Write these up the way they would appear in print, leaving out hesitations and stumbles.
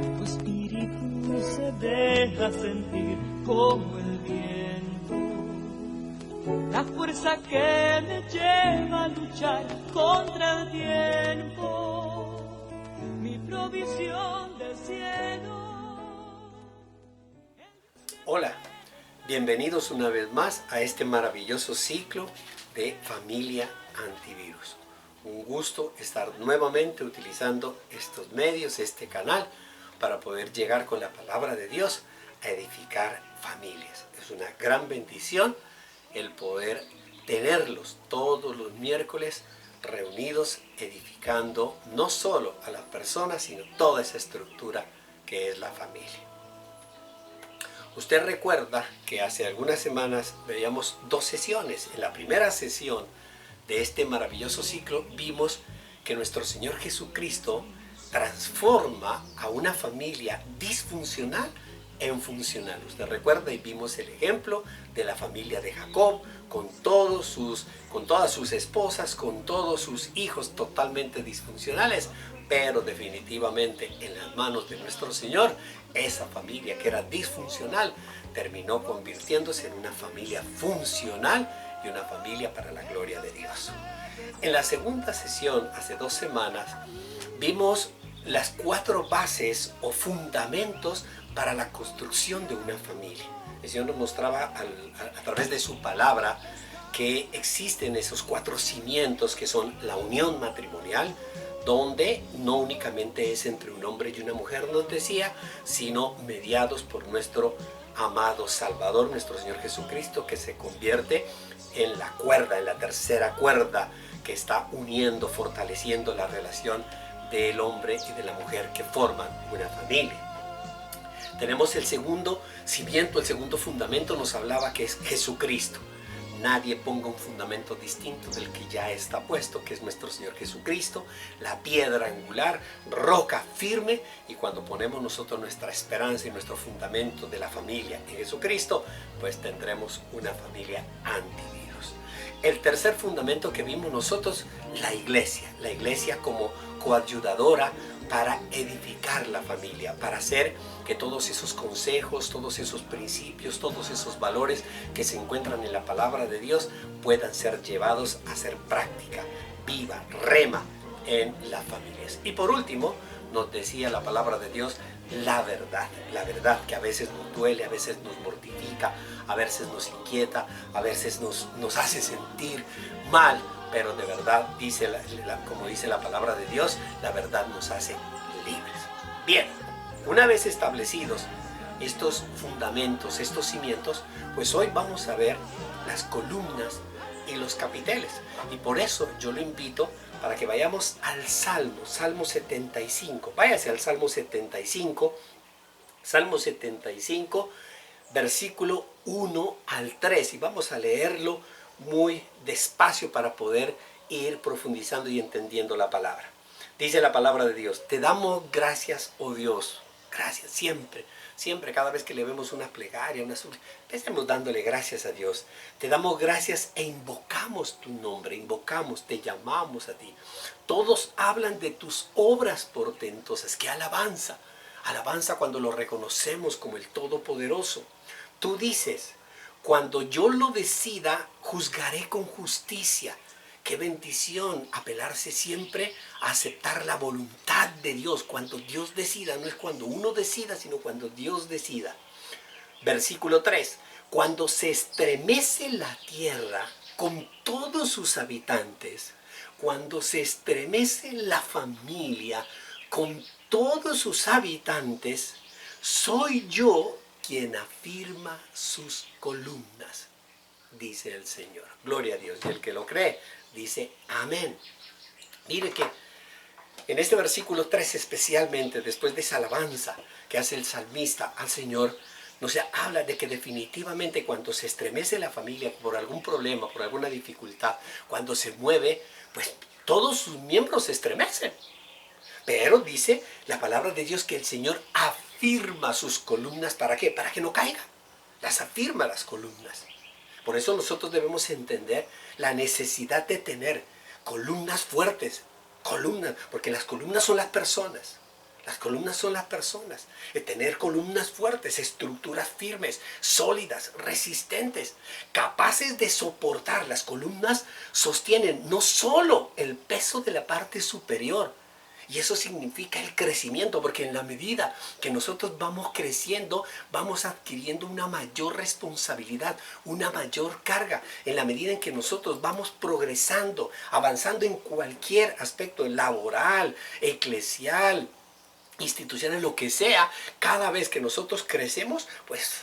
Tu espíritu se deja sentir como el viento, la fuerza que me lleva a luchar contra el tiempo, mi provisión del cielo. Hola, bienvenidos una vez más a este maravilloso ciclo de Familia Antivirus. Un gusto estar nuevamente utilizando estos medios, este canal, para poder llegar con la palabra de Dios a edificar familias. Es una gran bendición el poder tenerlos todos los miércoles reunidos, edificando no solo a las personas, sino toda esa estructura que es la familia. Usted recuerda que hace algunas semanas veíamos dos sesiones. En la primera sesión de este maravilloso ciclo vimos que nuestro Señor Jesucristo transforma a una familia disfuncional en funcional. Usted recuerda y vimos el ejemplo de la familia de Jacob con todas sus esposas, con todos sus hijos totalmente disfuncionales, pero definitivamente en las manos de nuestro Señor, esa familia que era disfuncional terminó convirtiéndose en una familia funcional y una familia para la gloria de Dios. En la segunda sesión, hace 2 semanas, vimos las 4 bases o fundamentos para la construcción de una familia. El Señor nos mostraba a través de su palabra que existen esos 4 cimientos que son la unión matrimonial, donde no únicamente es entre un hombre y una mujer, nos decía, sino mediados por nuestro amado Salvador, nuestro Señor Jesucristo, que se convierte en la cuerda, en la tercera cuerda que está uniendo, fortaleciendo la relación del hombre y de la mujer que forman una familia. Tenemos el segundo cimiento, el segundo fundamento nos hablaba que es Jesucristo. Nadie ponga un fundamento distinto del que ya está puesto, que es nuestro Señor Jesucristo, la piedra angular, roca firme, y cuando ponemos nosotros nuestra esperanza y nuestro fundamento de la familia en Jesucristo, pues tendremos una familia antivirus. El tercer fundamento que vimos nosotros, la iglesia como coayudadora para edificar la familia, para hacer que todos esos consejos, todos esos principios, todos esos valores que se encuentran en la palabra de Dios puedan ser llevados a ser práctica, viva, rema en las familias. Y por último, nos decía la palabra de Dios, la verdad que a veces nos duele, a veces nos mortifica, a veces nos inquieta, a veces nos hace sentir mal, pero de verdad, como dice la palabra de Dios, la verdad nos hace libres. Bien, una vez establecidos estos fundamentos, estos cimientos, pues hoy vamos a ver las columnas y los capiteles. Y por eso yo lo invito para que vayamos al Salmo 75. Váyase al Salmo 75, versículo 1 al 3. Y vamos a leerlo muy despacio para poder ir profundizando y entendiendo la palabra. Dice la palabra de Dios: te damos gracias, oh Dios. Gracias, siempre, cada vez que le vemos una plegaria, una súplica, empecemos dándole gracias a Dios. Te damos gracias e invocamos tu nombre, te llamamos a ti. Todos hablan de tus obras portentosas. ¡Qué alabanza! Alabanza cuando lo reconocemos como el Todopoderoso. Tú dices: cuando yo lo decida, juzgaré con justicia. Qué bendición apelarse siempre a aceptar la voluntad de Dios. Cuando Dios decida, no es cuando uno decida, sino cuando Dios decida. Versículo 3. Cuando se estremece la tierra con todos sus habitantes, cuando se estremece la familia con todos sus habitantes, soy yo quien afirma sus columnas, dice el Señor. Gloria a Dios. Y el que lo cree, dice amén. Mire que en este versículo 3 especialmente, después de esa alabanza que hace el salmista al Señor, nos habla de que definitivamente cuando se estremece la familia por algún problema, por alguna dificultad, cuando se mueve, pues todos sus miembros se estremecen. Pero dice la palabra de Dios que el Señor afirma sus columnas. ¿Para qué? Para que no caigan. Las afirma las columnas. Por eso nosotros debemos entender la necesidad de tener columnas fuertes. Columnas, porque las columnas son las personas. Las columnas son las personas. Tener columnas fuertes, estructuras firmes, sólidas, resistentes, capaces de soportar. Las columnas sostienen no solo el peso de la parte superior, y eso significa el crecimiento, porque en la medida que nosotros vamos creciendo, vamos adquiriendo una mayor responsabilidad, una mayor carga. En la medida en que nosotros vamos progresando, avanzando en cualquier aspecto laboral, eclesial, instituciones, lo que sea, cada vez que nosotros crecemos, pues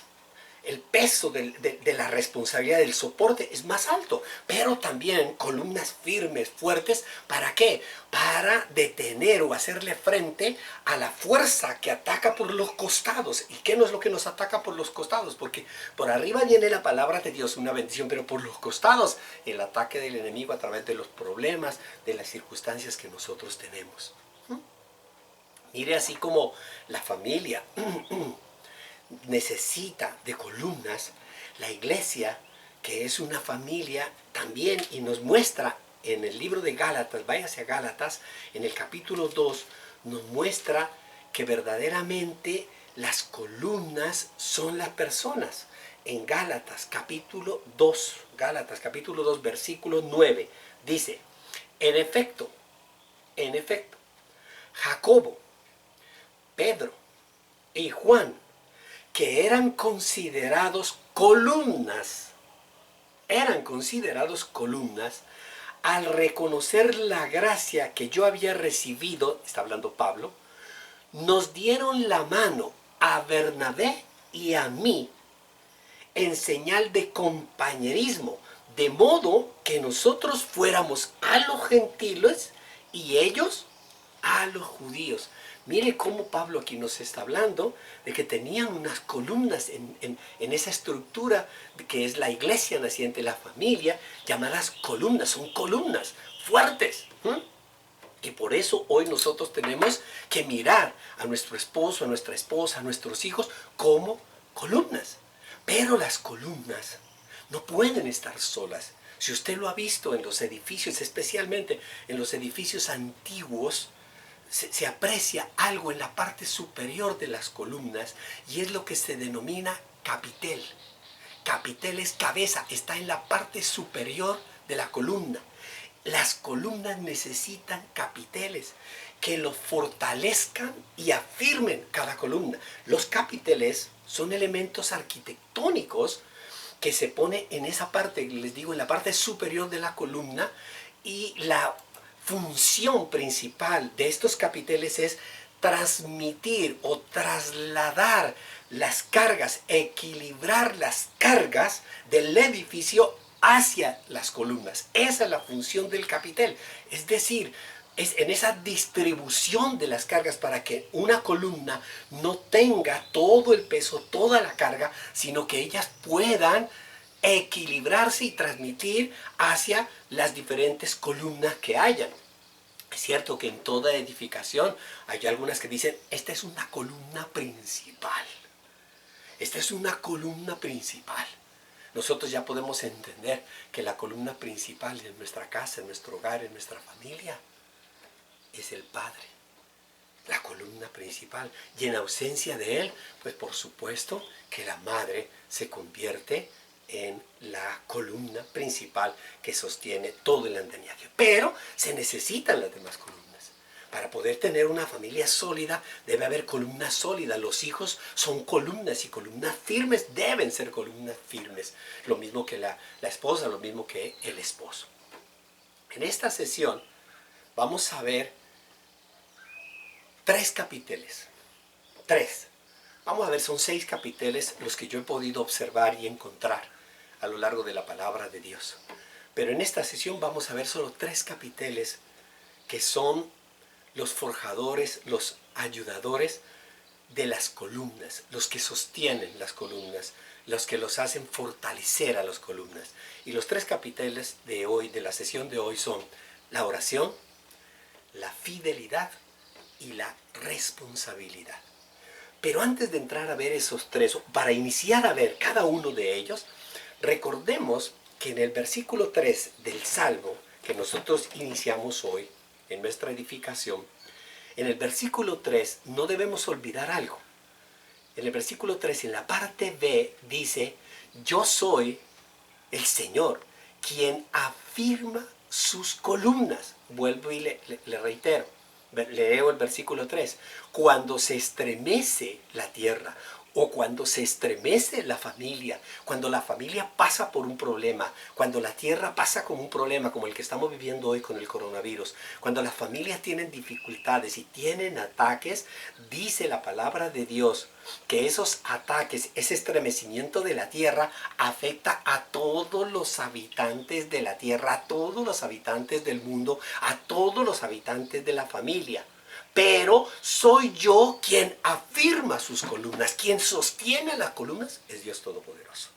el peso de la responsabilidad del soporte es más alto, pero también columnas firmes, fuertes, ¿para qué? Para detener o hacerle frente a la fuerza que ataca por los costados. ¿Y qué no es lo que nos ataca por los costados? Porque por arriba viene la palabra de Dios, una bendición, pero por los costados el ataque del enemigo a través de los problemas, de las circunstancias que nosotros tenemos. Mire, así como la familia necesita de columnas, la iglesia, que es una familia también, y nos muestra en el libro de Gálatas, váyase a Gálatas, en el capítulo 2, nos muestra que verdaderamente las columnas son las personas. En Gálatas capítulo 2, versículo 9, dice, en efecto, Jacobo, Pedro y Juan, que eran considerados columnas, al reconocer la gracia que yo había recibido, está hablando Pablo, nos dieron la mano a Bernabé y a mí en señal de compañerismo, de modo que nosotros fuéramos a los gentiles y ellos a los judíos. Mire cómo Pablo aquí nos está hablando de que tenían unas columnas en esa estructura que es la iglesia naciente, la familia, llamadas columnas. Son columnas fuertes. Y por eso hoy nosotros tenemos que mirar a nuestro esposo, a nuestra esposa, a nuestros hijos como columnas. Pero las columnas no pueden estar solas. Si usted lo ha visto en los edificios, especialmente en los edificios antiguos, se aprecia algo en la parte superior de las columnas y es lo que se denomina capitel. Capitel es cabeza, está en la parte superior de la columna. Las columnas necesitan capiteles que los fortalezcan y afirmen cada columna. Los capiteles son elementos arquitectónicos que se pone en esa parte, les digo, en la parte superior de la columna, y la función principal de estos capiteles es transmitir o trasladar las cargas, equilibrar las cargas del edificio hacia las columnas. Esa es la función del capitel. Es decir, es en esa distribución de las cargas para que una columna no tenga todo el peso, toda la carga, sino que ellas puedan equilibrarse y transmitir hacia las diferentes columnas que hayan. Es cierto que en toda edificación hay algunas que dicen, esta es una columna principal. Esta es una columna principal. Nosotros ya podemos entender que la columna principal en nuestra casa, en nuestro hogar, en nuestra familia, es el Padre. La columna principal. Y en ausencia de Él, pues por supuesto que la madre se convierte en la columna principal que sostiene todo el andamiaje. Pero se necesitan las demás columnas. Para poder tener una familia sólida, debe haber columnas sólidas. Los hijos son columnas y columnas firmes deben ser columnas firmes. Lo mismo que la esposa, lo mismo que el esposo. En esta sesión vamos a ver 3 capiteles. 3. Vamos a ver, son 6 capiteles los que yo he podido observar y encontrar a lo largo de la palabra de Dios. Pero en esta sesión vamos a ver solo 3 capiteles que son los forjadores, los ayudadores de las columnas, los que sostienen las columnas, los que los hacen fortalecer a las columnas. Y los 3 capiteles de hoy, de la sesión de hoy, son la oración, la fidelidad y la responsabilidad. Pero antes de entrar a ver esos 3, para iniciar a ver cada uno de ellos, recordemos que en el versículo 3 del Salmo que nosotros iniciamos hoy en nuestra edificación, En el versículo 3 no debemos olvidar algo. En el versículo 3, en la parte B, dice, yo soy el Señor, quien afirma sus columnas. Vuelvo y le reitero, leo el versículo 3. Cuando se estremece la tierra, o cuando se estremece la familia, cuando la familia pasa por un problema, cuando la tierra pasa con un problema como el que estamos viviendo hoy con el coronavirus, cuando las familias tienen dificultades y tienen ataques, dice la palabra de Dios que esos ataques, ese estremecimiento de la tierra afecta a todos los habitantes de la tierra, a todos los habitantes del mundo, a todos los habitantes de la familia. Pero soy yo quien afirma sus columnas, quien sostiene las columnas es Dios Todopoderoso.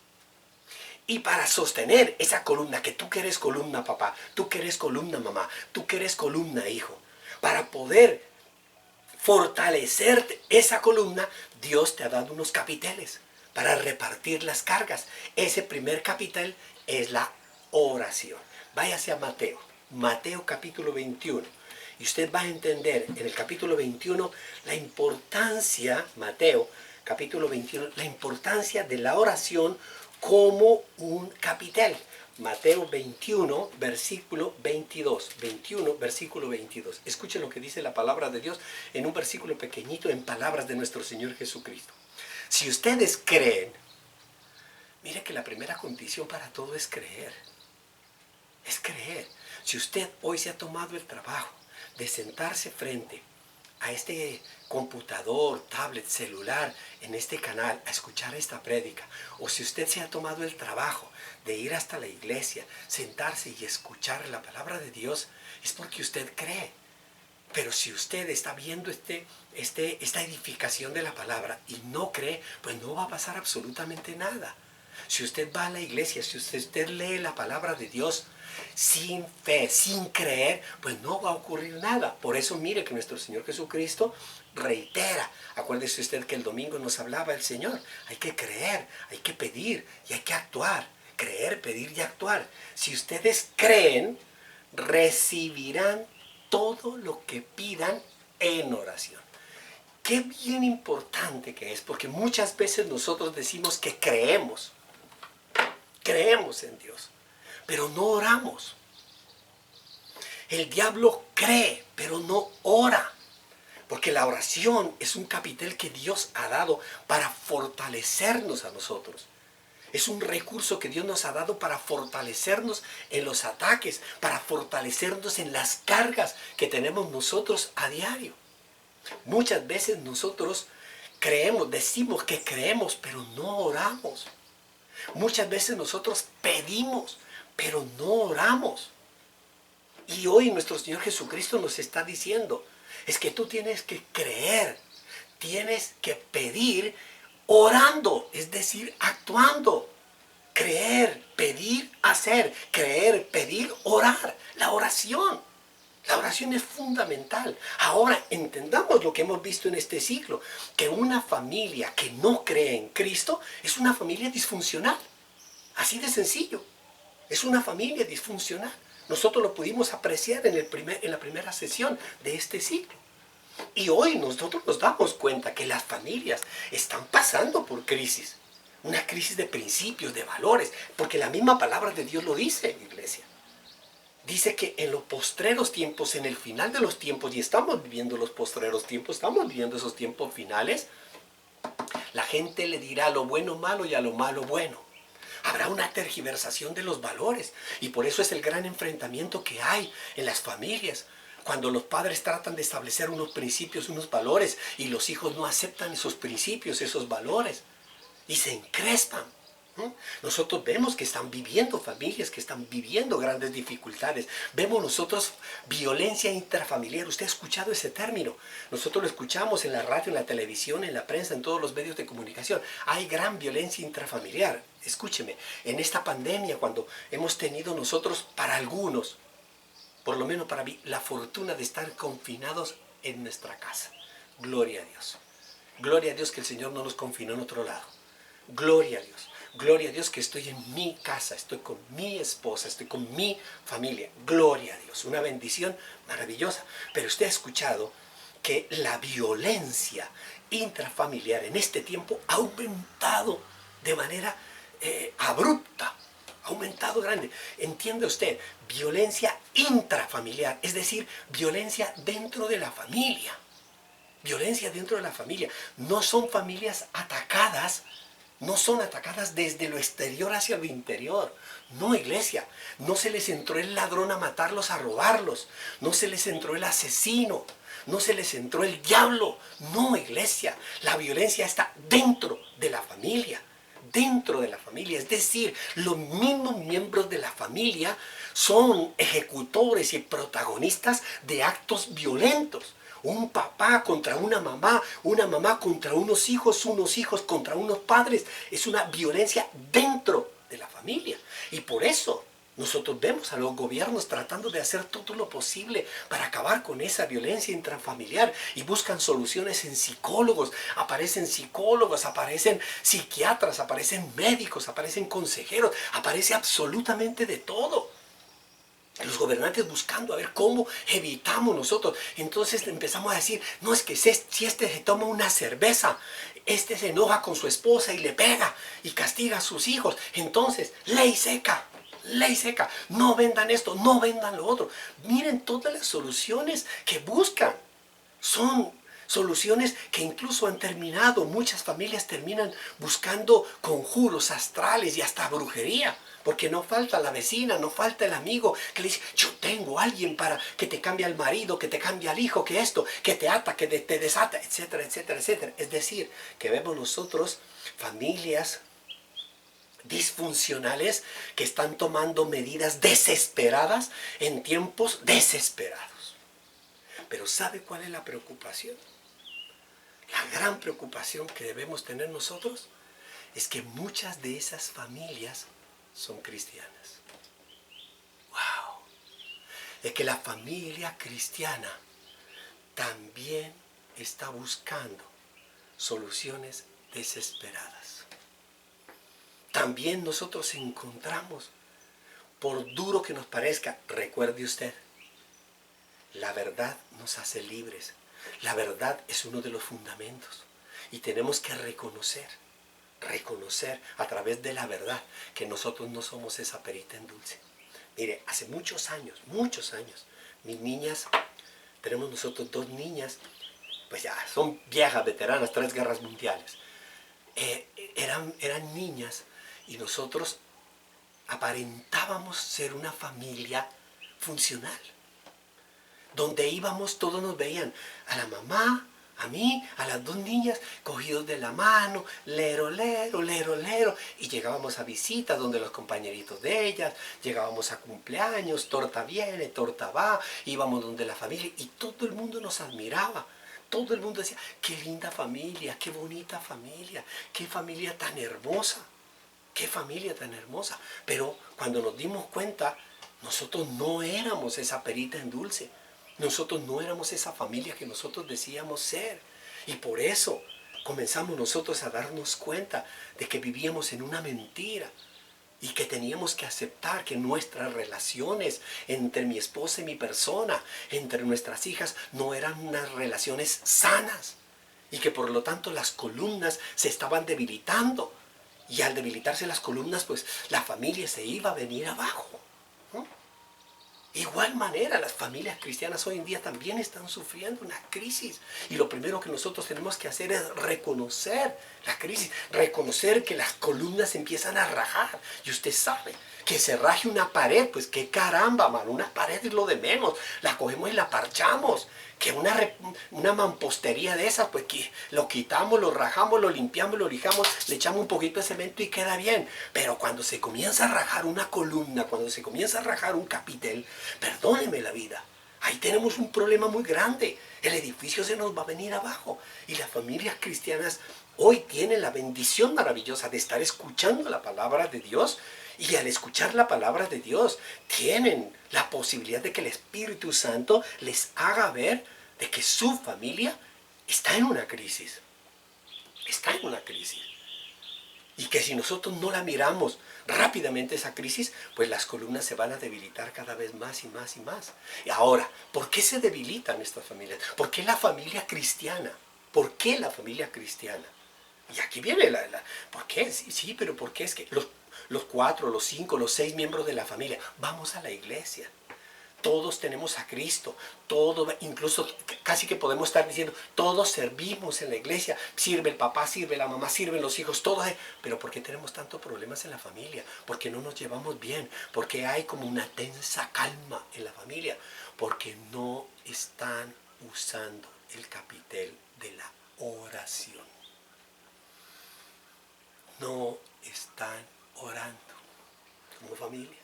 Y para sostener esa columna, que tú que eres columna papá, tú que eres columna mamá, tú que eres columna hijo, para poder fortalecer esa columna, Dios te ha dado unos capiteles para repartir las cargas. Ese primer capitel es la oración. Váyase a Mateo, Mateo capítulo 21. Y usted va a entender en el capítulo 21 la importancia, Mateo capítulo 21, la importancia de la oración como un capitel. Mateo 21, versículo 22. 21, versículo 22. Escuchen lo que dice la palabra de Dios en un versículo pequeñito en palabras de nuestro Señor Jesucristo. Si ustedes creen, mire que la primera condición para todo es creer. Es creer. Si usted hoy se ha tomado el trabajo de sentarse frente a este computador, tablet, celular, en este canal, a escuchar esta prédica, o si usted se ha tomado el trabajo de ir hasta la iglesia, sentarse y escuchar la palabra de Dios, es porque usted cree. Pero si usted está viendo esta edificación de la palabra y no cree, pues no va a pasar absolutamente nada. Si usted va a la iglesia, si usted lee la palabra de Dios sin fe, sin creer, pues no va a ocurrir nada. Por eso mire que nuestro Señor Jesucristo reitera. Acuérdese usted que el domingo nos hablaba el Señor. Hay que creer, hay que pedir y hay que actuar. Creer, pedir y actuar. Si ustedes creen, recibirán todo lo que pidan en oración. Qué bien importante que es, porque muchas veces nosotros decimos que creemos en Dios, pero no oramos. El diablo cree, pero no ora, porque la oración es un capitel que Dios ha dado para fortalecernos a nosotros. Es un recurso que Dios nos ha dado para fortalecernos en los ataques, para fortalecernos en las cargas que tenemos nosotros a diario. Muchas veces nosotros creemos, decimos que creemos, pero no oramos. Muchas veces nosotros pedimos, pero no oramos. Y hoy nuestro Señor Jesucristo nos está diciendo, es que tú tienes que creer, tienes que pedir orando, es decir, actuando. Creer, pedir, hacer. Creer, pedir, orar. La oración. La oración es fundamental. Ahora entendamos lo que hemos visto en este siglo, que una familia que no cree en Cristo es una familia disfuncional. Así de sencillo. Es una familia disfuncional. Nosotros lo pudimos apreciar en la primera sesión de este siglo. Y hoy nosotros nos damos cuenta que las familias están pasando por crisis. Una crisis de principios, de valores, porque la misma palabra de Dios lo dice, iglesia. Dice que en los postreros tiempos, en el final de los tiempos, y estamos viviendo los postreros tiempos, estamos viviendo esos tiempos finales, la gente le dirá a lo bueno malo y a lo malo bueno. Habrá una tergiversación de los valores, y por eso es el gran enfrentamiento que hay en las familias. Cuando los padres tratan de establecer unos principios, unos valores, y los hijos no aceptan esos principios, esos valores, y se encrespan. Nosotros vemos que están viviendo familias, que están viviendo grandes dificultades. Vemos nosotros violencia intrafamiliar. Usted ha escuchado ese término. Nosotros lo escuchamos en la radio, en la televisión, en la prensa, en todos los medios de comunicación. Hay gran violencia intrafamiliar. Escúcheme, en esta pandemia, cuando hemos tenido nosotros, para algunos, por lo menos para mí, la fortuna de estar confinados en nuestra casa. Gloria a Dios. Gloria a Dios que el Señor no nos confinó en otro lado. Gloria a Dios. Gloria a Dios que estoy en mi casa, estoy con mi esposa, estoy con mi familia. Gloria a Dios. Una bendición maravillosa. Pero usted ha escuchado que la violencia intrafamiliar en este tiempo ha aumentado de manera abrupta, ha aumentado grande. ¿Entiende usted? Violencia intrafamiliar, es decir, violencia dentro de la familia. Violencia dentro de la familia. No son familias atacadas, no son atacadas desde lo exterior hacia lo interior. No, iglesia, no se les entró el ladrón a matarlos, a robarlos. No se les entró el asesino. No se les entró el diablo. No, iglesia, la violencia está dentro de la familia. Dentro de la familia, es decir, los mismos miembros de la familia son ejecutores y protagonistas de actos violentos. Un papá contra una mamá contra unos hijos contra unos padres. Es una violencia dentro de la familia. Y por eso nosotros vemos a los gobiernos tratando de hacer todo lo posible para acabar con esa violencia intrafamiliar y buscan soluciones en psicólogos, aparecen psiquiatras, aparecen médicos, aparecen consejeros, aparece absolutamente de todo. Los gobernantes buscando a ver cómo evitamos nosotros. Entonces empezamos a decir, no, es que si este se toma una cerveza, este se enoja con su esposa y le pega y castiga a sus hijos. Entonces, ley seca, no vendan esto, no vendan lo otro. Miren todas las soluciones que buscan. Son soluciones que incluso han terminado, muchas familias terminan buscando conjuros astrales y hasta brujería. Porque no falta la vecina, no falta el amigo que le dice, yo tengo a alguien para que te cambie al marido, que te cambie al hijo, que esto, que te ata, que te desata, etcétera, etcétera, etcétera. Es decir, que vemos nosotros familias disfuncionales que están tomando medidas desesperadas en tiempos desesperados. Pero ¿sabe cuál es la preocupación? La gran preocupación que debemos tener nosotros es que muchas de esas familias son cristianas. ¡Wow! Es que la familia cristiana también está buscando soluciones desesperadas. También nosotros encontramos, por duro que nos parezca, recuerde usted, la verdad nos hace libres. La verdad es uno de los fundamentos y tenemos que reconocer a través de la verdad que nosotros no somos esa perita en dulce. Mire, hace muchos años, mis niñas, tenemos nosotros 2 niñas, pues ya son viejas, veteranas, 3 guerras mundiales. Eran niñas y nosotros aparentábamos ser una familia funcional. Donde íbamos todos nos veían, a la mamá, a mí, a las 2 niñas, cogidos de la mano, lero, y llegábamos a visitas donde los compañeritos de ellas, llegábamos a cumpleaños, torta viene, torta va, íbamos donde la familia, y todo el mundo nos admiraba. Todo el mundo decía, qué linda familia, qué bonita familia, qué familia tan hermosa, qué familia tan hermosa. Pero cuando nos dimos cuenta, nosotros no éramos esa perita en dulce. Nosotros no éramos esa familia que nosotros decíamos ser. Y por eso comenzamos nosotros a darnos cuenta de que vivíamos en una mentira. Y que teníamos que aceptar que nuestras relaciones entre mi esposa y mi persona, entre nuestras hijas, no eran unas relaciones sanas. Y que por lo tanto las columnas se estaban debilitando. Y al debilitarse las columnas, pues la familia se iba a venir abajo. Igual manera, las familias cristianas hoy en día también están sufriendo una crisis. Y lo primero que nosotros tenemos que hacer es reconocer la crisis, reconocer que las columnas empiezan a rajar. Y usted sabe que se raje una pared, pues qué caramba, mano, una pared es lo de menos. La cogemos y la parchamos. Que una mampostería de esas, pues que lo quitamos, lo rajamos, lo limpiamos, lo lijamos, le echamos un poquito de cemento y queda bien. Pero cuando se comienza a rajar una columna, cuando se comienza a rajar un capitel, perdóneme la vida, ahí tenemos un problema muy grande. El edificio se nos va a venir abajo. Y las familias cristianas hoy tienen la bendición maravillosa de estar escuchando la palabra de Dios. Y al escuchar la palabra de Dios, tienen la posibilidad de que el Espíritu Santo les haga ver de que su familia está en una crisis. Está en una crisis. Y que si nosotros no la miramos rápidamente esa crisis, pues las columnas se van a debilitar cada vez más y más y más. Y ahora, ¿por qué se debilitan estas familias? ¿Por qué la familia cristiana? ¿Por qué la familia cristiana? Y aquí viene ¿por qué? Sí, pero ¿por qué es que los 4, los 5, los 6 miembros de la familia vamos a la iglesia? Todos tenemos a Cristo, todos, incluso casi que podemos estar diciendo, todos servimos en la iglesia, sirve el papá, sirve la mamá, sirven los hijos, todos, pero ¿por qué tenemos tantos problemas en la familia? ¿Por qué no nos llevamos bien? ¿Por qué hay como una tensa calma en la familia? Porque no están usando el capitel de la oración. No están orando como familia.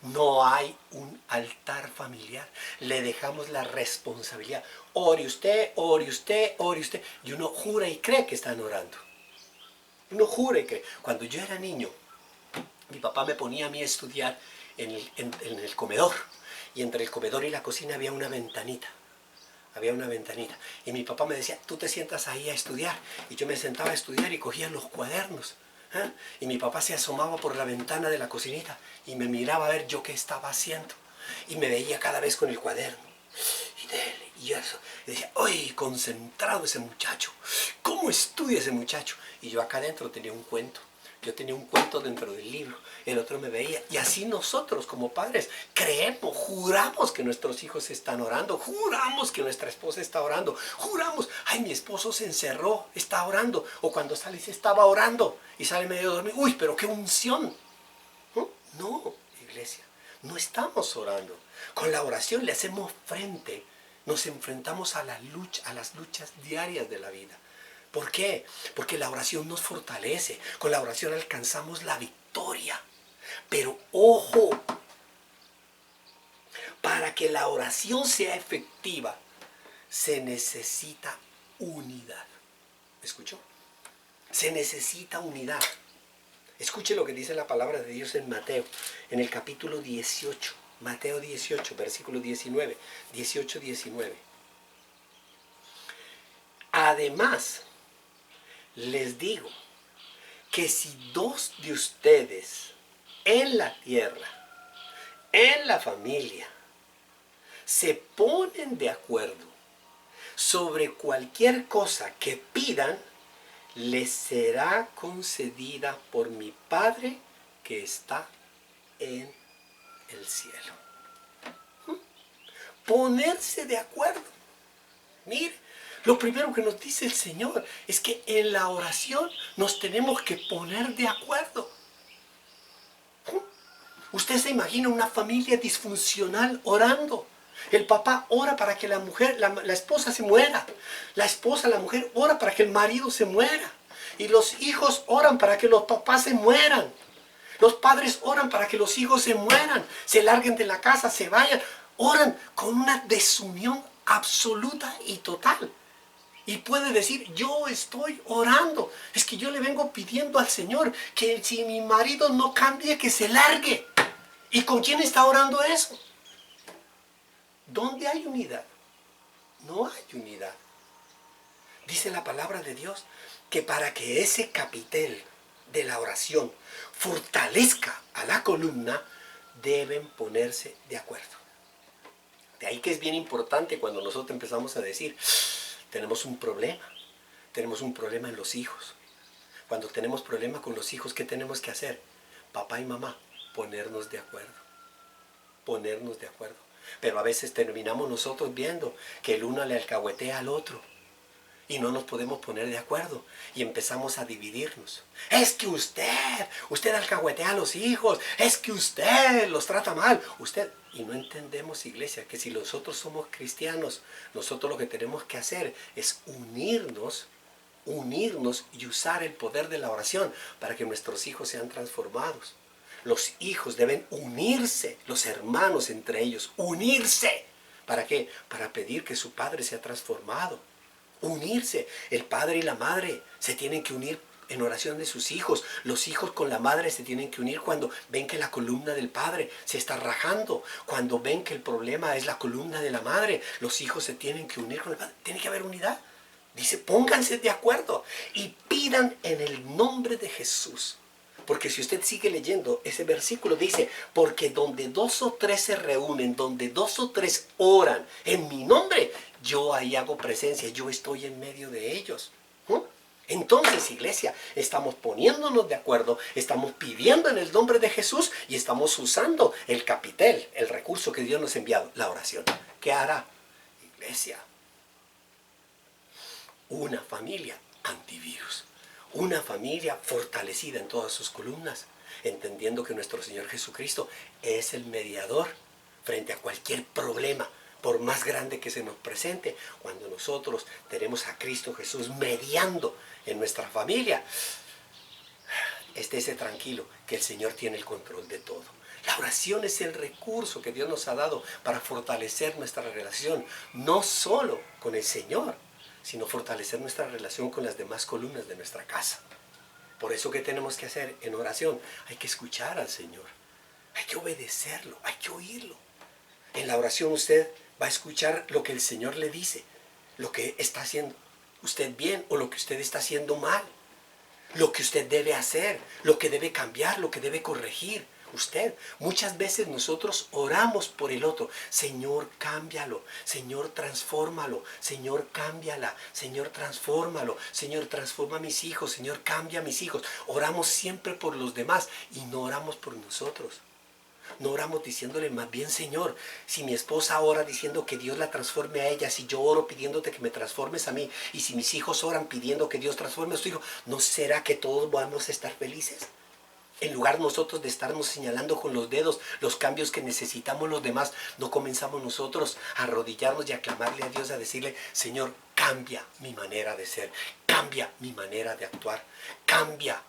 No hay un altar familiar. Le dejamos la responsabilidad. Ore usted, ore usted, ore usted. Y uno jura y cree que están orando. Uno jura y cree. Cuando yo era niño, mi papá me ponía a mí a estudiar en el comedor. Y entre el comedor y la cocina había una ventanita. Había una ventanita. Y mi papá me decía, tú te sientas ahí a estudiar. Y yo me sentaba a estudiar y cogía los cuadernos. Y mi papá se asomaba por la ventana de la cocinita y me miraba a ver yo qué estaba haciendo. Y me veía cada vez con el cuaderno. Y eso. Y decía, ¡ay, concentrado ese muchacho! ¿Cómo estudia ese muchacho? Y yo acá adentro tenía un cuento. Yo tenía un cuento dentro del libro, el otro me veía. Y así nosotros como padres creemos, juramos que nuestros hijos están orando, juramos que nuestra esposa está orando, juramos, ay, mi esposo se encerró, está orando. O cuando sale dice, estaba orando y sale medio dormido. Uy, pero qué unción. No, iglesia, no estamos orando. Con la oración le hacemos frente, nos enfrentamos a las luchas diarias de la vida. ¿Por qué? Porque la oración nos fortalece. Con la oración alcanzamos la victoria. Pero ojo, para que la oración sea efectiva, se necesita unidad. ¿Escuchó? Se necesita unidad. Escuche lo que dice la palabra de Dios en Mateo, en el capítulo 18. Mateo 18, versículo 19. 18, 19. Además, les digo que si 2 de ustedes en la tierra, en la familia, se ponen de acuerdo sobre cualquier cosa que pidan, les será concedida por mi Padre que está en el cielo. Ponerse de acuerdo. Mire, lo primero que nos dice el Señor es que en la oración nos tenemos que poner de acuerdo. Usted se imagina una familia disfuncional orando. El papá ora para que la mujer, la esposa se muera. La esposa, la mujer ora para que el marido se muera. Y los hijos oran para que los papás se mueran. Los padres oran para que los hijos se mueran, se larguen de la casa, se vayan. Oran con una desunión absoluta y total. Y puede decir, yo estoy orando. Es que yo le vengo pidiendo al Señor que si mi marido no cambie, que se largue. ¿Y con quién está orando eso? ¿Dónde hay unidad? No hay unidad. Dice la palabra de Dios que para que ese capitel de la oración fortalezca a la columna, deben ponerse de acuerdo. De ahí que es bien importante cuando nosotros empezamos a decir, tenemos un problema en los hijos. Cuando tenemos problemas con los hijos, ¿qué tenemos que hacer? Papá y mamá, ponernos de acuerdo. Ponernos de acuerdo. Pero a veces terminamos nosotros viendo que el uno le alcahuetea al otro. Y no nos podemos poner de acuerdo. Y empezamos a dividirnos. Es que usted alcahuetea a los hijos. Es que usted los trata mal. Y no entendemos, iglesia, que si nosotros somos cristianos, nosotros lo que tenemos que hacer es unirnos y usar el poder de la oración para que nuestros hijos sean transformados. Los hijos deben unirse, los hermanos entre ellos, unirse. ¿Para qué? Para pedir que su padre sea transformado. Unirse. El padre y la madre se tienen que unir en oración de sus hijos. Los hijos con la madre se tienen que unir cuando ven que la columna del padre se está rajando. Cuando ven que el problema es la columna de la madre, los hijos se tienen que unir con el padre. Tiene que haber unidad. Dice, pónganse de acuerdo y pidan en el nombre de Jesús. Porque si usted sigue leyendo, ese versículo dice, porque donde 2 o 3 se reúnen, donde 2 o 3 oran en mi nombre, yo ahí hago presencia, yo estoy en medio de ellos. Entonces, iglesia, estamos poniéndonos de acuerdo, estamos pidiendo en el nombre de Jesús y estamos usando el capitel, el recurso que Dios nos ha enviado, la oración. ¿Qué hará, iglesia? Una familia antivirus. Una familia fortalecida en todas sus columnas, entendiendo que nuestro Señor Jesucristo es el mediador frente a cualquier problema, por más grande que se nos presente. Cuando nosotros tenemos a Cristo Jesús mediando en nuestra familia, estése tranquilo que el Señor tiene el control de todo. La oración es el recurso que Dios nos ha dado para fortalecer nuestra relación, no solo con el Señor, sino fortalecer nuestra relación con las demás columnas de nuestra casa. Por eso, ¿qué tenemos que hacer en oración? Hay que escuchar al Señor, hay que obedecerlo, hay que oírlo. En la oración usted va a escuchar lo que el Señor le dice, lo que está haciendo usted bien o lo que usted está haciendo mal, lo que usted debe hacer, lo que debe cambiar, lo que debe corregir. Usted, muchas veces nosotros oramos por el otro. Señor, cámbialo. Señor, transfórmalo. Señor, cámbiala. Señor, transfórmalo. Señor, transforma a mis hijos. Señor, cambia a mis hijos. Oramos siempre por los demás y no oramos por nosotros. No oramos diciéndole más bien, Señor, si mi esposa ora diciendo que Dios la transforme a ella, si yo oro pidiéndote que me transformes a mí, y si mis hijos oran pidiendo que Dios transforme a su hijo, ¿no será que todos vamos a estar felices? En lugar nosotros de estarnos señalando con los dedos los cambios que necesitamos los demás, no comenzamos nosotros a arrodillarnos y a clamarle a Dios, a decirle, Señor, cambia mi manera de ser, cambia mi manera de actuar, cambia.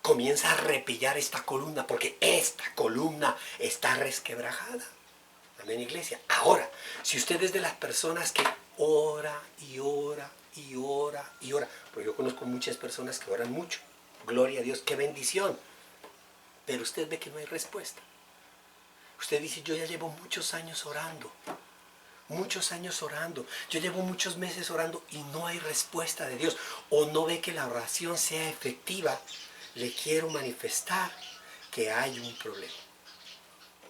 Comienza a repellar esta columna, porque esta columna está resquebrajada. Amén, iglesia. Ahora, si usted es de las personas que ora y ora y ora y ora, pues yo conozco muchas personas que oran mucho, gloria a Dios, qué bendición, pero usted ve que no hay respuesta. Usted dice, yo ya llevo muchos años orando, yo llevo muchos meses orando y no hay respuesta de Dios, o no ve que la oración sea efectiva. Le quiero manifestar que hay un problema.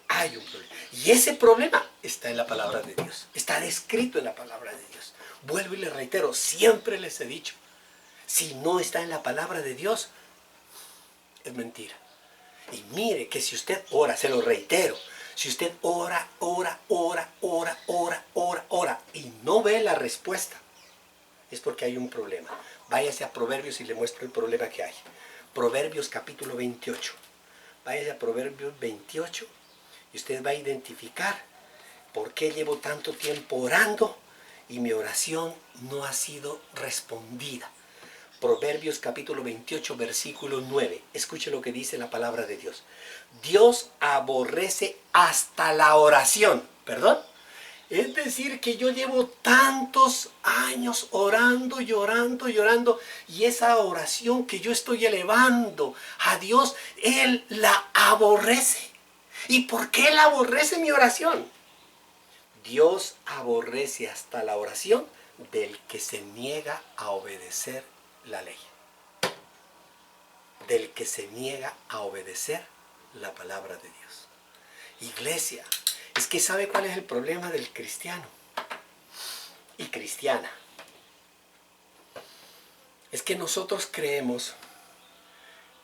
Hay un problema. Y ese problema está en la palabra de Dios. Está descrito en la palabra de Dios. Vuelvo y le reitero, siempre les he dicho, si no está en la palabra de Dios, es mentira. Y mire que si usted ora, se lo reitero, si usted ora y no ve la respuesta, es porque hay un problema. Váyase a Proverbios y le muestro el problema que hay. Proverbios capítulo 28. Váyase a Proverbios 28 y usted va a identificar por qué llevo tanto tiempo orando y mi oración no ha sido respondida. Proverbios capítulo 28, versículo 9. Escuche lo que dice la palabra de Dios. Dios aborrece hasta la oración. ¿Perdón? Es decir, que yo llevo tantos años orando y orando y orando, y esa oración que yo estoy elevando a Dios, Él la aborrece. ¿Y por qué Él aborrece mi oración? Dios aborrece hasta la oración del que se niega a obedecer la ley. Del que se niega a obedecer la palabra de Dios. Iglesia, es que ¿sabe cuál es el problema del cristiano y cristiana? Es que nosotros creemos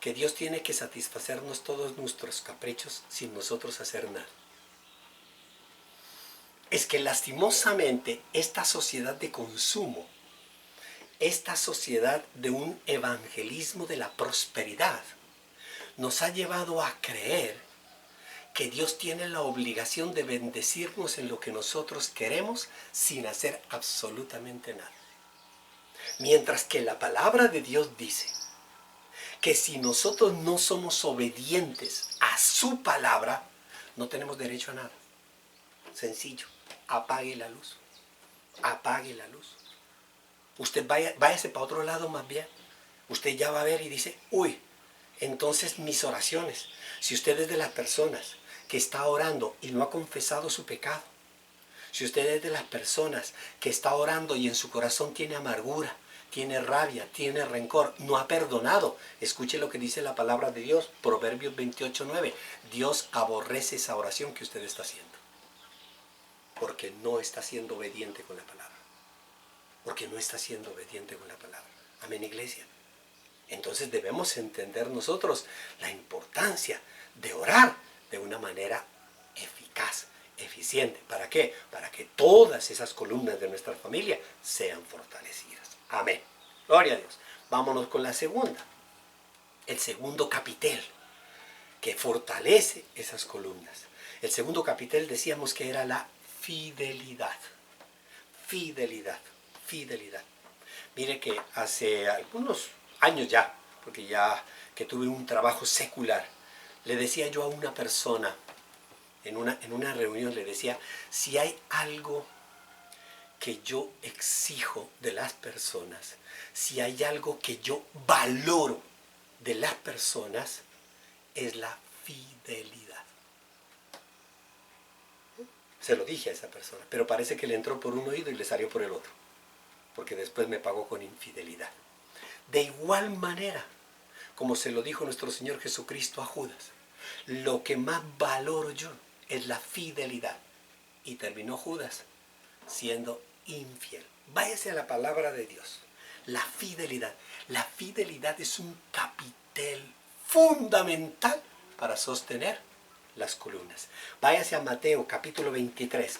que Dios tiene que satisfacernos todos nuestros caprichos sin nosotros hacer nada. Es que lastimosamente esta sociedad de consumo, esta sociedad de un evangelismo de la prosperidad, nos ha llevado a creer que Dios tiene la obligación de bendecirnos en lo que nosotros queremos sin hacer absolutamente nada. Mientras que la palabra de Dios dice que si nosotros no somos obedientes a su palabra, no tenemos derecho a nada. Sencillo, apague la luz. Apague la luz. Usted váyase para otro lado más bien. Usted ya va a ver y dice, uy, entonces mis oraciones, si usted es de las personas que está orando y no ha confesado su pecado, Si usted es de las personas que está orando y en su corazón tiene amargura, tiene rabia, tiene rencor, no ha perdonado, escuche lo que dice la palabra de Dios, Proverbios 28:9. Dios aborrece esa oración que usted está haciendo, porque no está siendo obediente con la palabra. Porque no está siendo obediente con la palabra. Amén, iglesia. Entonces debemos entender nosotros la importancia de orar de una manera eficaz, eficiente. ¿Para qué? Para que todas esas columnas de nuestra familia sean fortalecidas. Amén. Gloria a Dios. Vámonos con la segunda. El segundo capitel que fortalece esas columnas. El segundo capitel decíamos que era la fidelidad. Fidelidad. Fidelidad. Mire que hace algunos años ya, porque ya que tuve un trabajo secular, le decía yo a una persona, en una reunión le decía, si hay algo que yo exijo de las personas, si hay algo que yo valoro de las personas, es la fidelidad. Se lo dije a esa persona, pero parece que le entró por un oído y le salió por el otro, porque después me pagó con infidelidad. De igual manera, como se lo dijo nuestro Señor Jesucristo a Judas, lo que más valoro yo es la fidelidad. Y terminó Judas siendo infiel. Váyase a la palabra de Dios. La fidelidad. La fidelidad es un capitel fundamental para sostener las columnas. Váyase a Mateo capítulo 23.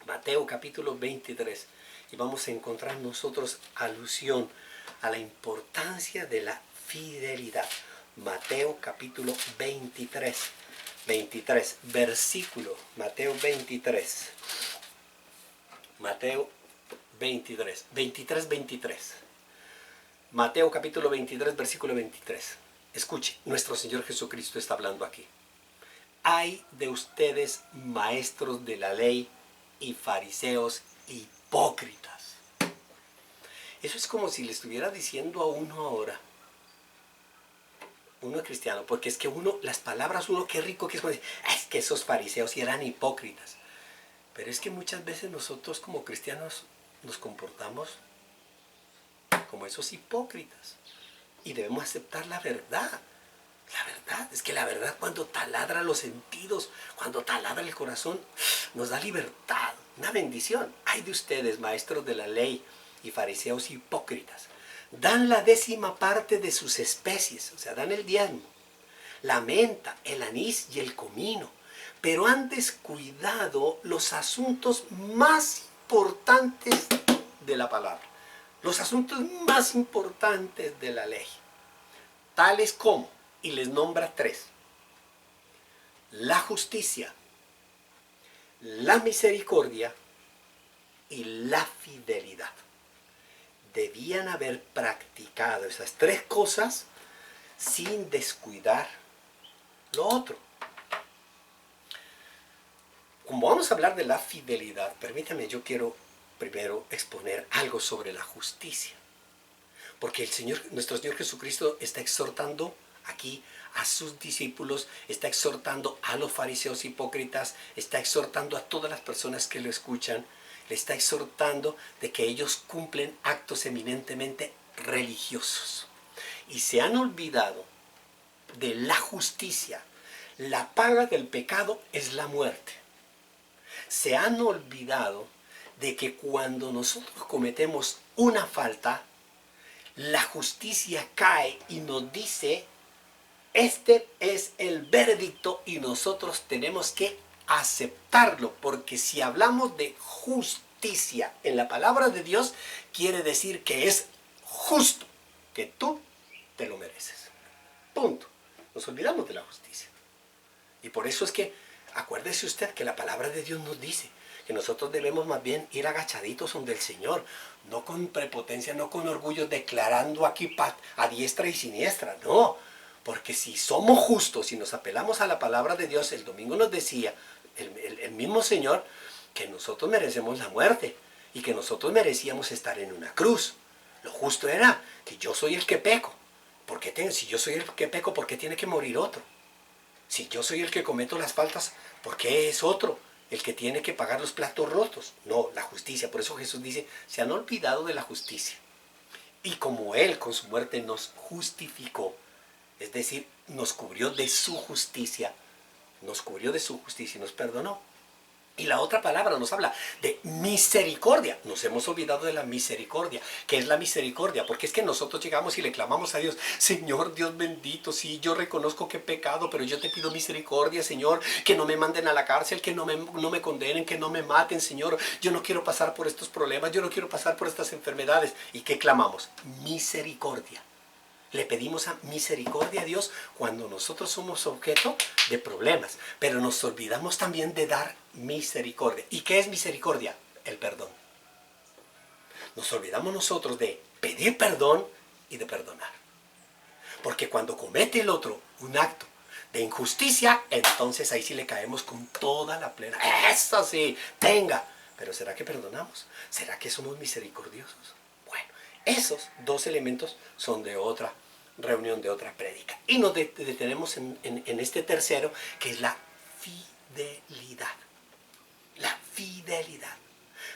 Mateo capítulo 23. Y vamos a encontrar nosotros alusión a la importancia de la fidelidad. Mateo capítulo 23. 23, versículo. Mateo 23. Mateo 23. 23, 23. Mateo capítulo 23, versículo 23. Escuche, nuestro Señor Jesucristo está hablando aquí. Ay de ustedes, maestros de la ley y fariseos hipócritas. Eso es como si le estuviera diciendo a uno ahora, uno es cristiano, porque es que uno, las palabras, uno qué rico que es, es que esos fariseos sí eran hipócritas. Pero es que muchas veces nosotros como cristianos nos comportamos como esos hipócritas. Y debemos aceptar la verdad. La verdad, es que la verdad cuando taladra los sentidos, cuando taladra el corazón, nos da libertad, una bendición. Ay de ustedes, maestros de la ley y fariseos hipócritas, dan la 10ª parte de sus especies, o sea, dan el diezmo, la menta, el anís y el comino, pero han descuidado los asuntos más importantes de la palabra, los asuntos más importantes de la ley, tales como, y les nombra 3, la justicia, la misericordia y la fidelidad. Debían haber practicado esas 3 cosas sin descuidar lo otro. Como vamos a hablar de la fidelidad, permítame, yo quiero primero exponer algo sobre la justicia. Porque el Señor, nuestro Señor Jesucristo está exhortando aquí a sus discípulos, está exhortando a los fariseos hipócritas, está exhortando a todas las personas que lo escuchan, le está exhortando de que ellos cumplen actos eminentemente religiosos. Y se han olvidado de la justicia. La paga del pecado es la muerte. Se han olvidado de que cuando nosotros cometemos una falta, la justicia cae y nos dice, este es el veredicto y nosotros tenemos que aceptarlo, porque si hablamos de justicia en la palabra de Dios, quiere decir que es justo, que tú te lo mereces. Punto. Nos olvidamos de la justicia. Y por eso es que, acuérdese usted que la palabra de Dios nos dice que nosotros debemos más bien ir agachaditos donde el Señor, no con prepotencia, no con orgullo, declarando aquí a diestra y siniestra, no. Porque si somos justos y nos apelamos a la palabra de Dios, el domingo nos decía el mismo Señor que nosotros merecemos la muerte y que nosotros merecíamos estar en una cruz. Lo justo era que yo soy el que peco. Si yo soy el que peco, ¿por qué tiene que morir otro? Si yo soy el que cometo las faltas, ¿por qué es otro el que tiene que pagar los platos rotos. No, la justicia. Por eso Jesús dice, se han olvidado de la justicia. Y como Él con su muerte nos justificó, es decir, nos cubrió de su justicia, y nos perdonó. Y la otra palabra nos habla de misericordia. Nos hemos olvidado de la misericordia. ¿Qué es la misericordia? Porque es que nosotros llegamos y le clamamos a Dios, Señor Dios bendito, sí, yo reconozco que he pecado, pero yo te pido misericordia, Señor, que no me manden a la cárcel, que no me condenen, que no me maten, Señor. Yo no quiero pasar por estos problemas, yo no quiero pasar por estas enfermedades. ¿Y qué clamamos? Misericordia. Le pedimos a misericordia a Dios cuando nosotros somos objeto de problemas, pero nos olvidamos también de dar misericordia. ¿Y qué es misericordia? El perdón. Nos olvidamos nosotros de pedir perdón y de perdonar. Porque cuando comete el otro un acto de injusticia, entonces ahí sí le caemos con toda la plena. ¡Eso sí! ¡Tenga! Pero ¿será que perdonamos? ¿Será que somos misericordiosos? Bueno, esos dos elementos son de otra reunión, de otra prédica. Y nos detenemos en este tercero, que es la fidelidad. La fidelidad.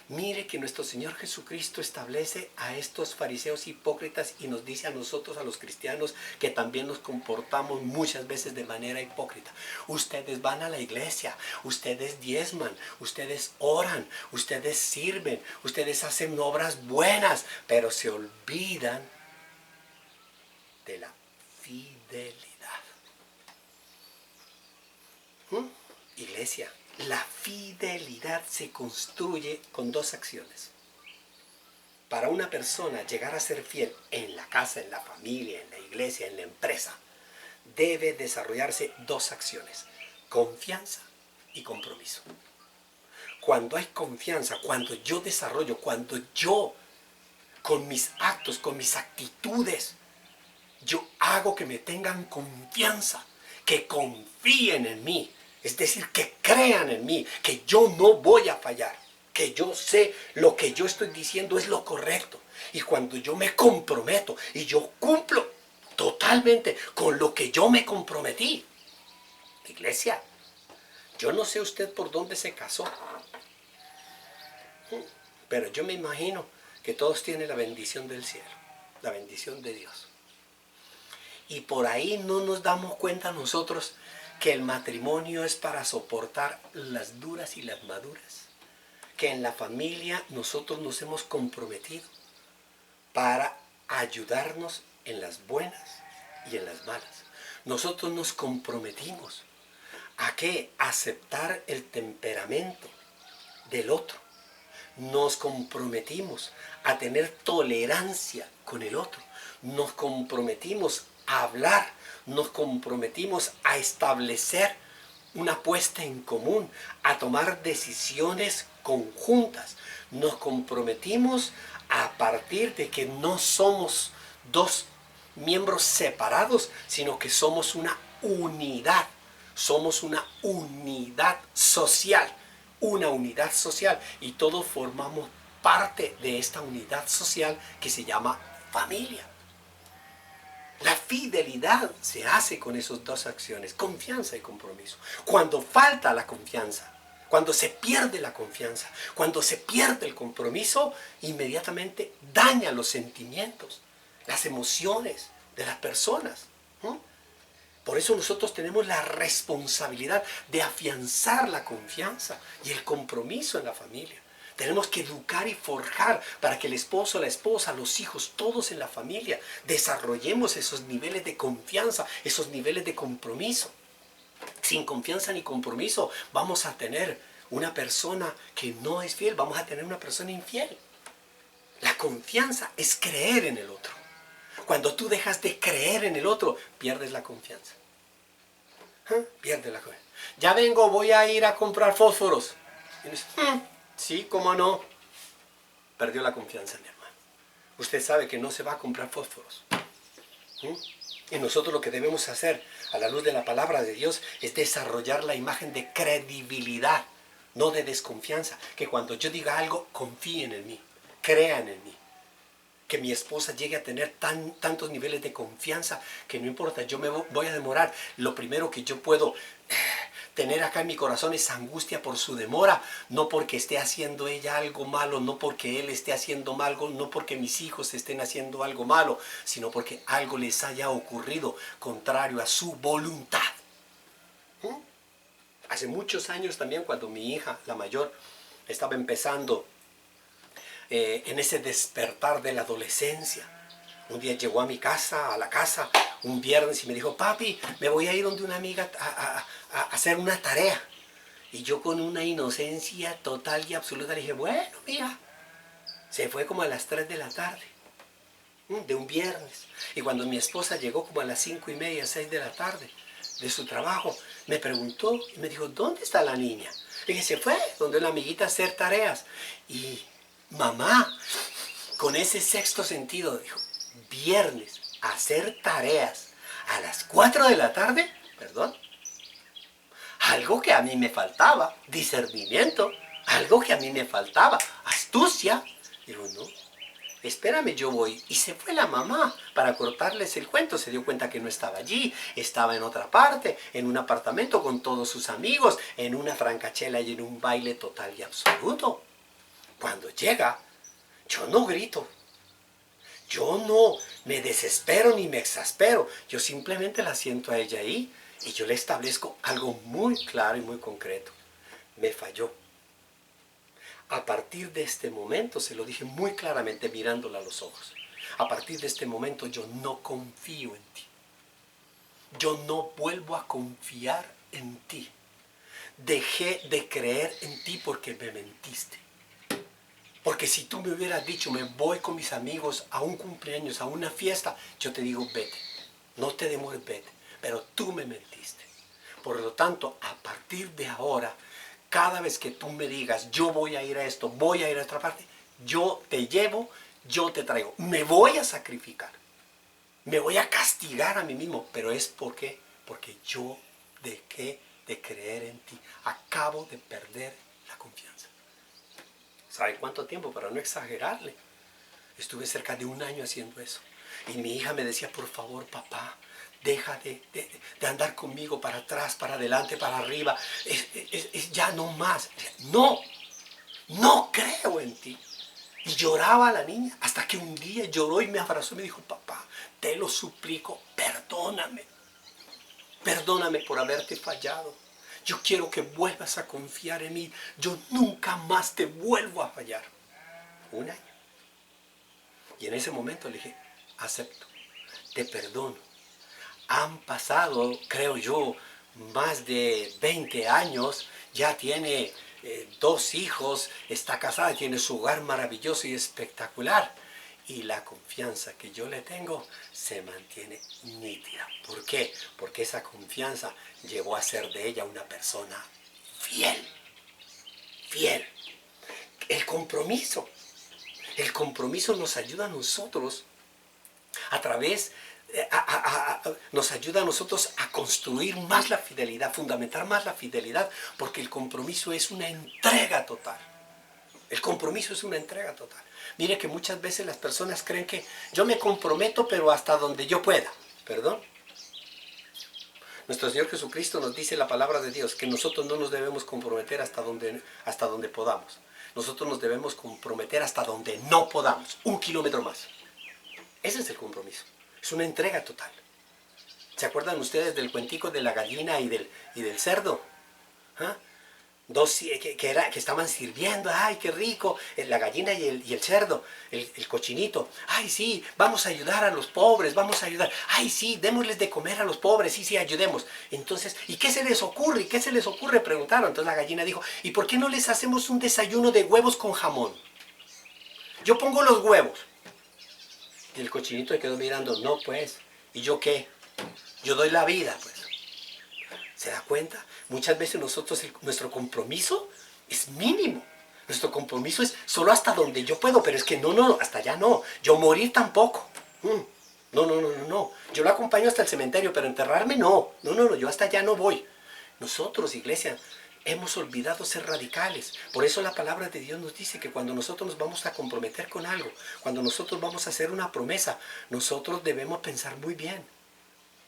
Mire que nuestro Señor Jesucristo establece a estos fariseos hipócritas y nos dice a nosotros, a los cristianos, que también nos comportamos muchas veces de manera hipócrita. Ustedes van a la iglesia, ustedes diezman, ustedes oran, ustedes sirven, ustedes hacen obras buenas, pero se olvidan de la fidelidad. Iglesia, la fidelidad se construye con dos acciones. Para una persona llegar a ser fiel en la casa, en la familia, en la iglesia, en la empresa, debe desarrollarse dos acciones: confianza y compromiso. Cuando hay confianza, cuando yo desarrollo, cuando yo con mis actos, con mis actitudes, yo hago que me tengan confianza, que confíen en mí, es decir, que crean en mí, que yo no voy a fallar, que yo sé lo que yo estoy diciendo es lo correcto. Y cuando yo me comprometo y yo cumplo totalmente con lo que yo me comprometí. Iglesia, yo no sé usted por dónde se casó, pero yo me imagino que todos tienen la bendición del cielo, la bendición de Dios. Y por ahí no nos damos cuenta nosotros que el matrimonio es para soportar las duras y las maduras. Que en la familia nosotros nos hemos comprometido para ayudarnos en las buenas y en las malas. Nosotros nos comprometimos a ¿qué? Aceptar el temperamento del otro. Nos comprometimos a tener tolerancia con el otro. Nos comprometimos a hablar, nos comprometimos a establecer una puesta en común, a tomar decisiones conjuntas. Nos comprometimos a partir de que no somos dos miembros separados, sino que somos una unidad. Somos una unidad social, y todos formamos parte de esta unidad social que se llama familia. La fidelidad se hace con esas dos acciones, confianza y compromiso. Cuando falta la confianza, cuando se pierde la confianza, cuando se pierde el compromiso, inmediatamente daña los sentimientos, las emociones de las personas. Por eso nosotros tenemos la responsabilidad de afianzar la confianza y el compromiso en la familia. Tenemos que educar y forjar para que el esposo, la esposa, los hijos, todos en la familia, desarrollemos esos niveles de confianza, esos niveles de compromiso. Sin confianza ni compromiso vamos a tener una persona que no es fiel, vamos a tener una persona infiel. La confianza es creer en el otro. Cuando tú dejas de creer en el otro, pierdes la confianza. Pierdes la confianza. Ya vengo, voy a ir a comprar fósforos. Y dices, sí, cómo no. Perdió la confianza, mi hermano. Usted sabe que no se va a comprar fósforos. Y nosotros lo que debemos hacer, a la luz de la palabra de Dios, es desarrollar la imagen de credibilidad, no de desconfianza. Que cuando yo diga algo, confíen en mí, crean en mí. Que mi esposa llegue a tener tantos niveles de confianza que no importa, yo me voy a demorar. Lo primero que yo puedo tener acá en mi corazón esa angustia por su demora, no porque esté haciendo ella algo malo, no porque él esté haciendo algo, no porque mis hijos estén haciendo algo malo, sino porque algo les haya ocurrido contrario a su voluntad. Hace muchos años también, cuando mi hija, la mayor, estaba empezando en ese despertar de la adolescencia, un día llegó a mi casa, a la casa, un viernes y me dijo, papi, me voy a ir donde una amiga a hacer una tarea. Y yo con una inocencia total y absoluta le dije, bueno, mira, se fue como a las 3 de la tarde, de un viernes. Y cuando mi esposa llegó como a las 5:30, 6 de la tarde de su trabajo, me preguntó y me dijo, ¿dónde está la niña? Le dije, se fue donde una amiguita a hacer tareas. Y mamá, con ese sexto sentido, dijo, viernes, hacer tareas a las 4 de la tarde, perdón, algo que a mí me faltaba, discernimiento, algo que a mí me faltaba, astucia. Digo, no, espérame, yo voy. Y se fue la mamá para cortarles el cuento. Se dio cuenta que no estaba allí, estaba en otra parte, en un apartamento con todos sus amigos, en una francachela y en un baile total y absoluto. Cuando llega, yo no grito, yo no me desespero ni me exaspero, yo simplemente la siento a ella ahí y yo le establezco algo muy claro y muy concreto. Me falló. A partir de este momento, se lo dije muy claramente mirándola a los ojos, a partir de este momento yo no confío en ti. Yo no vuelvo a confiar en ti. Dejé de creer en ti porque me mentiste. Porque si tú me hubieras dicho, me voy con mis amigos a un cumpleaños, a una fiesta, yo te digo, vete. No te demores, vete. Pero tú me mentiste. Por lo tanto, a partir de ahora, cada vez que tú me digas, yo voy a ir a esto, voy a ir a otra parte, yo te llevo, yo te traigo. Me voy a sacrificar. Me voy a castigar a mí mismo. Pero es porque yo dejé de creer en ti. Acabo de perder la confianza. ¿Sabe cuánto tiempo? Para no exagerarle. Estuve cerca de 1 año haciendo eso. Y mi hija me decía, por favor, papá, deja de andar conmigo para atrás, para adelante, para arriba. Ya no más. No creo en ti. Y lloraba la niña hasta que un día lloró y me abrazó y me dijo, papá, te lo suplico, perdóname. Perdóname por haberte fallado. Yo quiero que vuelvas a confiar en mí. Yo nunca más te vuelvo a fallar. 1 año. Y en ese momento le dije, acepto, te perdono. Han pasado, creo yo, más de 20 años. Ya tiene 2 hijos, está casada, tiene su hogar maravilloso y espectacular. Y la confianza que yo le tengo se mantiene nítida. ¿Por qué? Porque esa confianza llevó a ser de ella una persona fiel. Fiel. El compromiso nos ayuda a nosotros a través, nos ayuda a nosotros a construir más la fidelidad, fundamentar más la fidelidad, porque el compromiso es una entrega total. El compromiso es una entrega total. Mire que muchas veces las personas creen que yo me comprometo, pero hasta donde yo pueda. ¿Perdón? Nuestro Señor Jesucristo nos dice la palabra de Dios que nosotros no nos debemos comprometer hasta donde podamos. Nosotros nos debemos comprometer hasta donde no podamos. 1 kilómetro más. Ese es el compromiso. Es una entrega total. ¿Se acuerdan ustedes del cuentico de la gallina y del cerdo? ¿Ah? Dos que estaban sirviendo, ay, qué rico, la gallina y el cerdo, el cochinito. Ay, sí, vamos a ayudar a los pobres, vamos a ayudar. Ay, sí, démosles de comer a los pobres, sí, ayudemos. Entonces, ¿y qué se les ocurre? ¿Y qué se les ocurre? Preguntaron. Entonces la gallina dijo, ¿y por qué no les hacemos un desayuno de huevos con jamón? Yo pongo los huevos. Y el cochinito le quedó mirando, no, pues, ¿y yo qué? Yo doy la vida, pues. ¿Se da cuenta? Muchas veces nuestro compromiso es mínimo. Nuestro compromiso es solo hasta donde yo puedo, pero es que no, hasta allá no. Yo morir tampoco. No. Yo lo acompaño hasta el cementerio, pero enterrarme no. No, yo hasta allá no voy. Nosotros, iglesia, hemos olvidado ser radicales. Por eso la palabra de Dios nos dice que cuando nosotros nos vamos a comprometer con algo, cuando nosotros vamos a hacer una promesa, nosotros debemos pensar muy bien.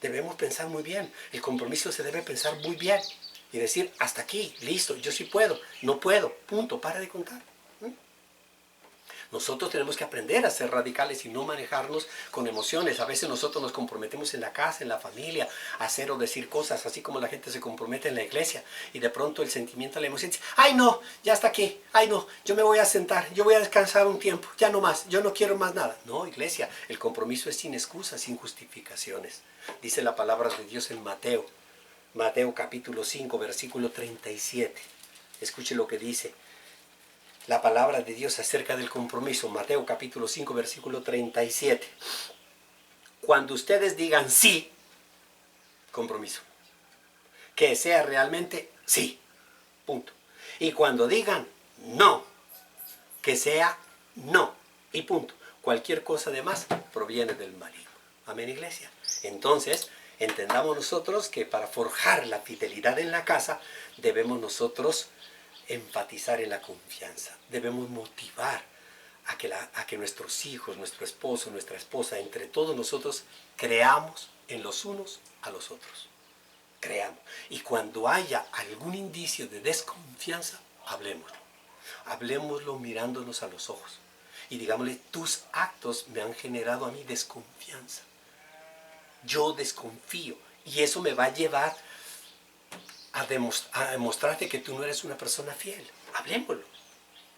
Debemos pensar muy bien. El compromiso se debe pensar muy bien. y decir, hasta aquí, listo, yo sí puedo, no puedo, punto, para de contar. Nosotros tenemos que aprender a ser radicales y no manejarnos con emociones. A veces nosotros nos comprometemos en la casa, en la familia, a hacer o decir cosas, así como la gente se compromete en la iglesia. Y de pronto el sentimiento, la emoción dice, ay no, ya está aquí, ay no, yo me voy a sentar, yo voy a descansar un tiempo, ya no más, yo no quiero más nada. No, iglesia, el compromiso es sin excusas, sin justificaciones. Dice la palabra de Dios en Mateo capítulo 5, versículo 37. Escuche lo que dice la palabra de Dios acerca del compromiso. Mateo capítulo 5, versículo 37. Cuando ustedes digan sí, compromiso. Que sea realmente sí, punto. Y cuando digan no, que sea no, y punto. Cualquier cosa de más proviene del maligno. Amén, iglesia. Entonces, entendamos nosotros que para forjar la fidelidad en la casa, debemos nosotros enfatizar en la confianza. Debemos motivar a que nuestros hijos, nuestro esposo, nuestra esposa, entre todos nosotros, creamos en los unos a los otros. Creamos. Y cuando haya algún indicio de desconfianza, hablemoslo. Hablemoslo mirándonos a los ojos. Y digámosle, tus actos me han generado a mí desconfianza. Yo desconfío. Y eso me va a llevar a demostrarte que tú no eres una persona fiel. Hablemoslo.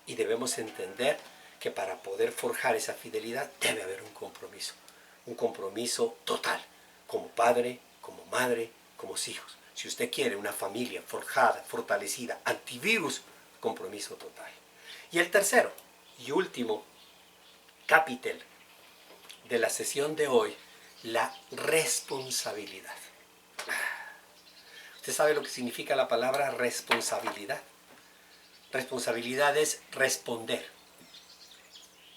Y debemos entender que para poder forjar esa fidelidad debe haber un compromiso. Un compromiso total. Como padre, como madre, como hijos. Si usted quiere una familia forjada, fortalecida, antivirus, compromiso total. Y el tercero y último capítulo de la sesión de hoy, la responsabilidad. ¿Usted sabe lo que significa la palabra responsabilidad? Responsabilidad es responder.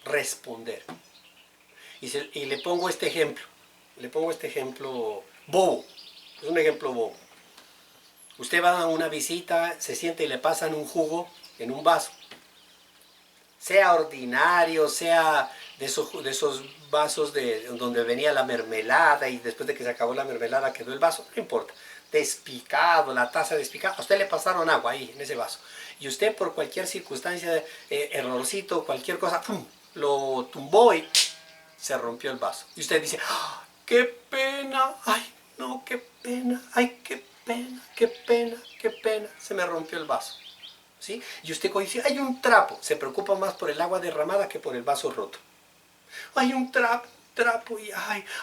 Responder. Y le pongo este ejemplo. Le pongo este ejemplo bobo. Es un ejemplo bobo. Usted va a una visita, se siente y le pasan un jugo en un vaso. Sea ordinario, sea de esos vasos donde venía la mermelada y después de que se acabó la mermelada quedó el vaso, no importa. Despicado, la taza despicada, a usted le pasaron agua ahí en ese vaso. Y usted por cualquier circunstancia, errorcito, cualquier cosa, ¡pum!, lo tumbó y se rompió el vaso. Y usted dice, ¡oh, qué pena! ¡Ay, no, qué pena! ¡Ay, qué pena! ¡Qué pena! ¡Qué pena! Se me rompió el vaso. ¿Sí? Y usted dice, hay un trapo. Se preocupa más por el agua derramada que por el vaso roto. Hay un trapo, y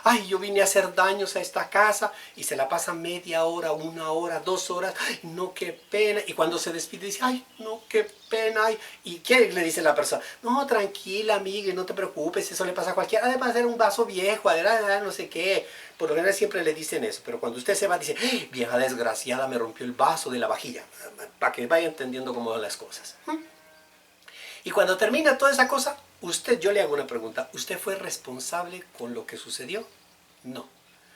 ay, yo vine a hacer daños a esta casa y se la pasa media hora, 1 hora, 2 horas. Ay, no, qué pena. Y cuando se despide dice, ay, no, qué pena. Ay. ¿Y qué le dice la persona? No, tranquila, amiga, no te preocupes, eso le pasa a cualquiera. Además era un vaso viejo, era no sé qué. Por lo general siempre le dicen eso, pero cuando usted se va dice, ¡ay, vieja desgraciada, me rompió el vaso de la vajilla! Para que vaya entendiendo cómo van las cosas. Y cuando termina toda esa cosa, yo le hago una pregunta. ¿Usted fue responsable con lo que sucedió? No.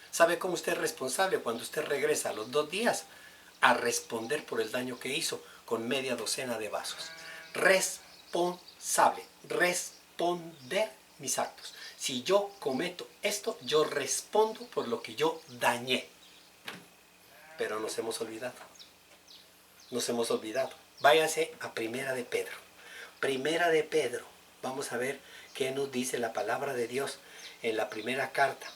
¿Sabe cómo usted es responsable? Cuando usted regresa a los 2 días a responder por el daño que hizo con media docena de vasos. Responsable. Responder mis actos. Si yo cometo esto, yo respondo por lo que yo dañé. Pero nos hemos olvidado. Nos hemos olvidado. Váyase a Primera de Pedro. Primera de Pedro. Vamos a ver qué nos dice la palabra de Dios en la primera carta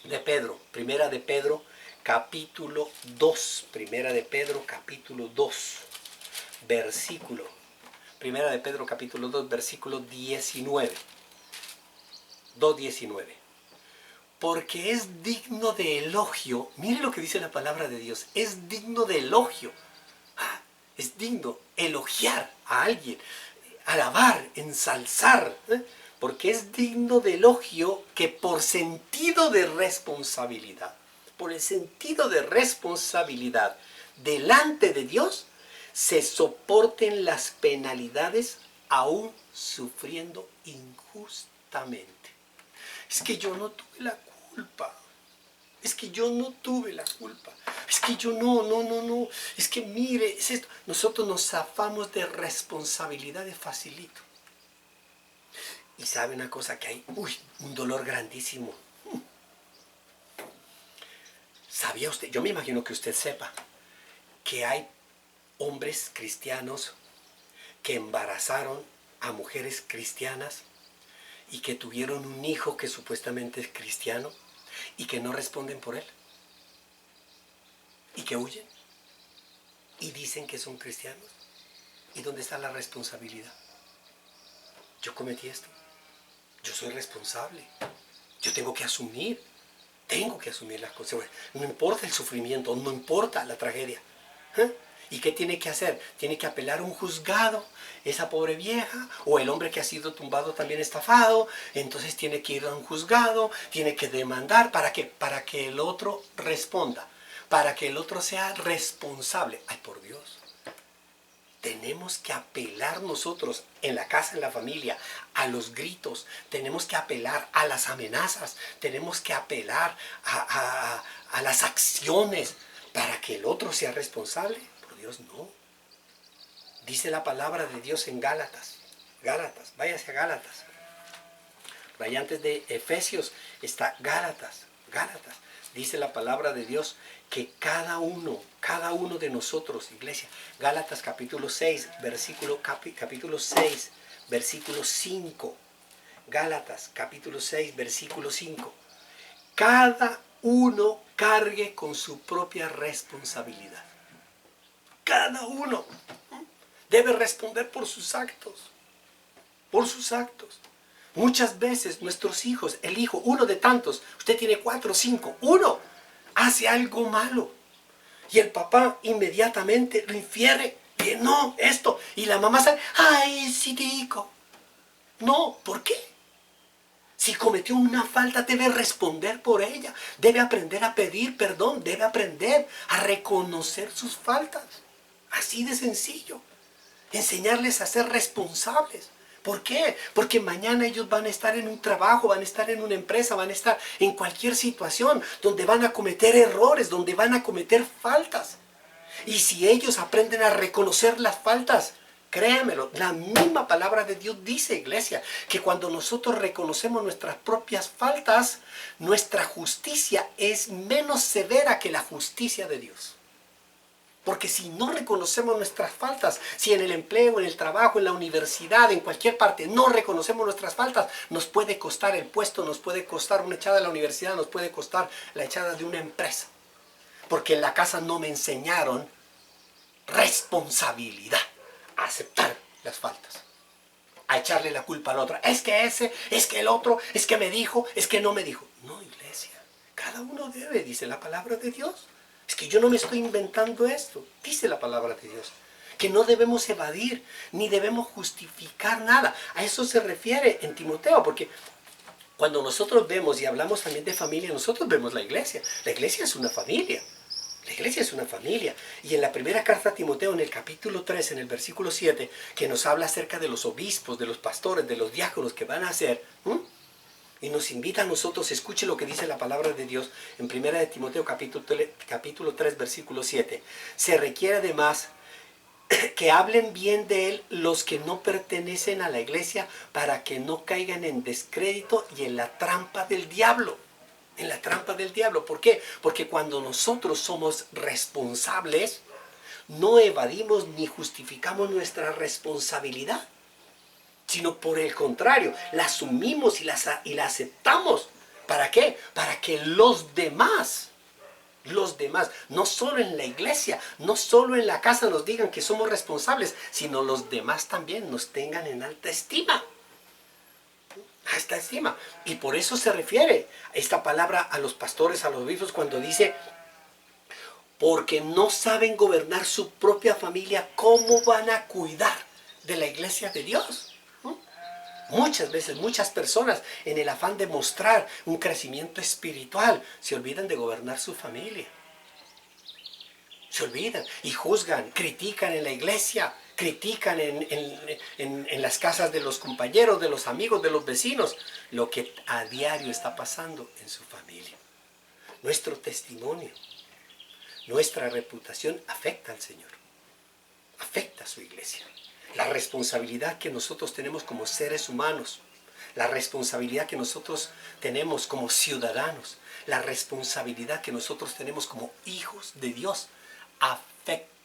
de Pedro. Primera de Pedro, capítulo 2. Primera de Pedro, capítulo 2. Versículo. Primera de Pedro, capítulo 2, versículo 19. 2:19. Porque es digno de elogio. Mire lo que dice la palabra de Dios. Es digno de elogio. Es digno elogiar a alguien. Alabar, ensalzar. Porque es digno de elogio que por sentido de responsabilidad. Por el sentido de responsabilidad delante de Dios, se soporten las penalidades aún sufriendo injustamente. Es que yo no tuve la culpa. Es que yo no tuve la culpa. Es que yo no. Es que mire, es esto. Nosotros nos zafamos de responsabilidades facilito. Y sabe una cosa que hay, un dolor grandísimo. ¿Sabía usted? Yo me imagino que usted sepa que hay hombres cristianos que embarazaron a mujeres cristianas y que tuvieron un hijo que supuestamente es cristiano y que no responden por él y que huyen y dicen que son cristianos? ¿Y dónde está la responsabilidad? Yo cometí esto, yo soy responsable, yo tengo que asumir las consecuencias. No importa el sufrimiento, no importa la tragedia. ¿Y qué tiene que hacer? Tiene que apelar a un juzgado, esa pobre vieja, o el hombre que ha sido tumbado también estafado, entonces tiene que ir a un juzgado, tiene que demandar, ¿para qué? Para que el otro responda, para que el otro sea responsable. Ay, por Dios. Tenemos que apelar nosotros en la casa, en la familia, a los gritos, tenemos que apelar a las amenazas, tenemos que apelar a las acciones para que el otro sea responsable. Por Dios, no. Dice la palabra de Dios en Gálatas, váyase a Gálatas. Vaya antes de Efesios está Gálatas. Dice la palabra de Dios que cada uno de nosotros, iglesia, Gálatas capítulo 6, capítulo 6, versículo 5. Gálatas capítulo 6, versículo 5. Cada uno cargue con su propia responsabilidad. Cada uno debe responder por sus actos. Por sus actos. Muchas veces nuestros hijos, el hijo, uno de tantos, usted tiene 4 o 5, uno hace algo malo y el papá inmediatamente lo infiere, que no, esto, y la mamá sale, ay, sí digo. No, ¿por qué? Si cometió una falta debe responder por ella, debe aprender a pedir perdón, debe aprender a reconocer sus faltas, así de sencillo, enseñarles a ser responsables. ¿Por qué? Porque mañana ellos van a estar en un trabajo, van a estar en una empresa, van a estar en cualquier situación donde van a cometer errores, donde van a cometer faltas. Y si ellos aprenden a reconocer las faltas, créanmelo, la misma palabra de Dios dice, iglesia, que cuando nosotros reconocemos nuestras propias faltas, nuestra justicia es menos severa que la justicia de Dios. Porque si no reconocemos nuestras faltas, si en el empleo, en el trabajo, en la universidad, en cualquier parte, no reconocemos nuestras faltas, nos puede costar el puesto, nos puede costar una echada de la universidad, nos puede costar la echada de una empresa. Porque en la casa no me enseñaron responsabilidad, a aceptar las faltas, a echarle la culpa al otro. Es que ese, es que el otro, es que me dijo, es que no me dijo. No, iglesia, cada uno debe, dice la palabra de Dios. Es que yo no me estoy inventando esto, dice la palabra de Dios, que no debemos evadir, ni debemos justificar nada. A eso se refiere en Timoteo, porque cuando nosotros vemos y hablamos también de familia, nosotros vemos la iglesia. La iglesia es una familia, la iglesia es una familia. Y en la primera carta a Timoteo, en el capítulo 3, en el versículo 7, que nos habla acerca de los obispos, de los pastores, de los diáconos que van a hacer, y nos invita a nosotros, escuche lo que dice la palabra de Dios en 1 de Timoteo capítulo 3, versículo 7. Se requiere además que hablen bien de él los que no pertenecen a la iglesia para que no caigan en descrédito y en la trampa del diablo. En la trampa del diablo. ¿Por qué? Porque cuando nosotros somos responsables, no evadimos ni justificamos nuestra responsabilidad, sino por el contrario, la asumimos y la aceptamos. ¿Para qué? Para que los demás, no solo en la iglesia, no solo en la casa nos digan que somos responsables, sino los demás también nos tengan en alta estima. Alta estima. Y por eso se refiere esta palabra a los pastores, a los obispos, cuando dice, porque no saben gobernar su propia familia, ¿cómo van a cuidar de la iglesia de Dios? Muchas veces, muchas personas, en el afán de mostrar un crecimiento espiritual, se olvidan de gobernar su familia. Se olvidan y juzgan, critican en la iglesia, critican en las casas de los compañeros, de los amigos, de los vecinos, lo que a diario está pasando en su familia. Nuestro testimonio, nuestra reputación afecta al Señor, afecta a su iglesia. La responsabilidad que nosotros tenemos como seres humanos, la responsabilidad que nosotros tenemos como ciudadanos, la responsabilidad que nosotros tenemos como hijos de Dios, afecta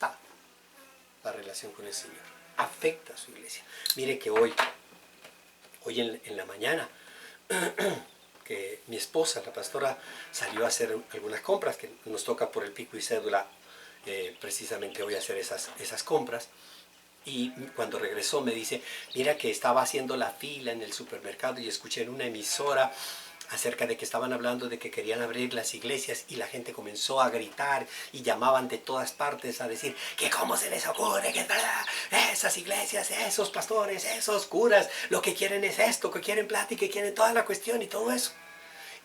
la relación con el Señor, afecta a su iglesia. Mire que hoy en la mañana, que mi esposa, la pastora, salió a hacer algunas compras, que nos toca por el pico y cédula, precisamente hoy hacer esas compras. Y cuando regresó me dice, mira que estaba haciendo la fila en el supermercado y escuché en una emisora acerca de que estaban hablando de que querían abrir las iglesias, y la gente comenzó a gritar y llamaban de todas partes a decir que cómo se les ocurre, que esas iglesias, esos pastores, esos curas, lo que quieren es esto, que quieren plata y que quieren toda la cuestión y todo eso.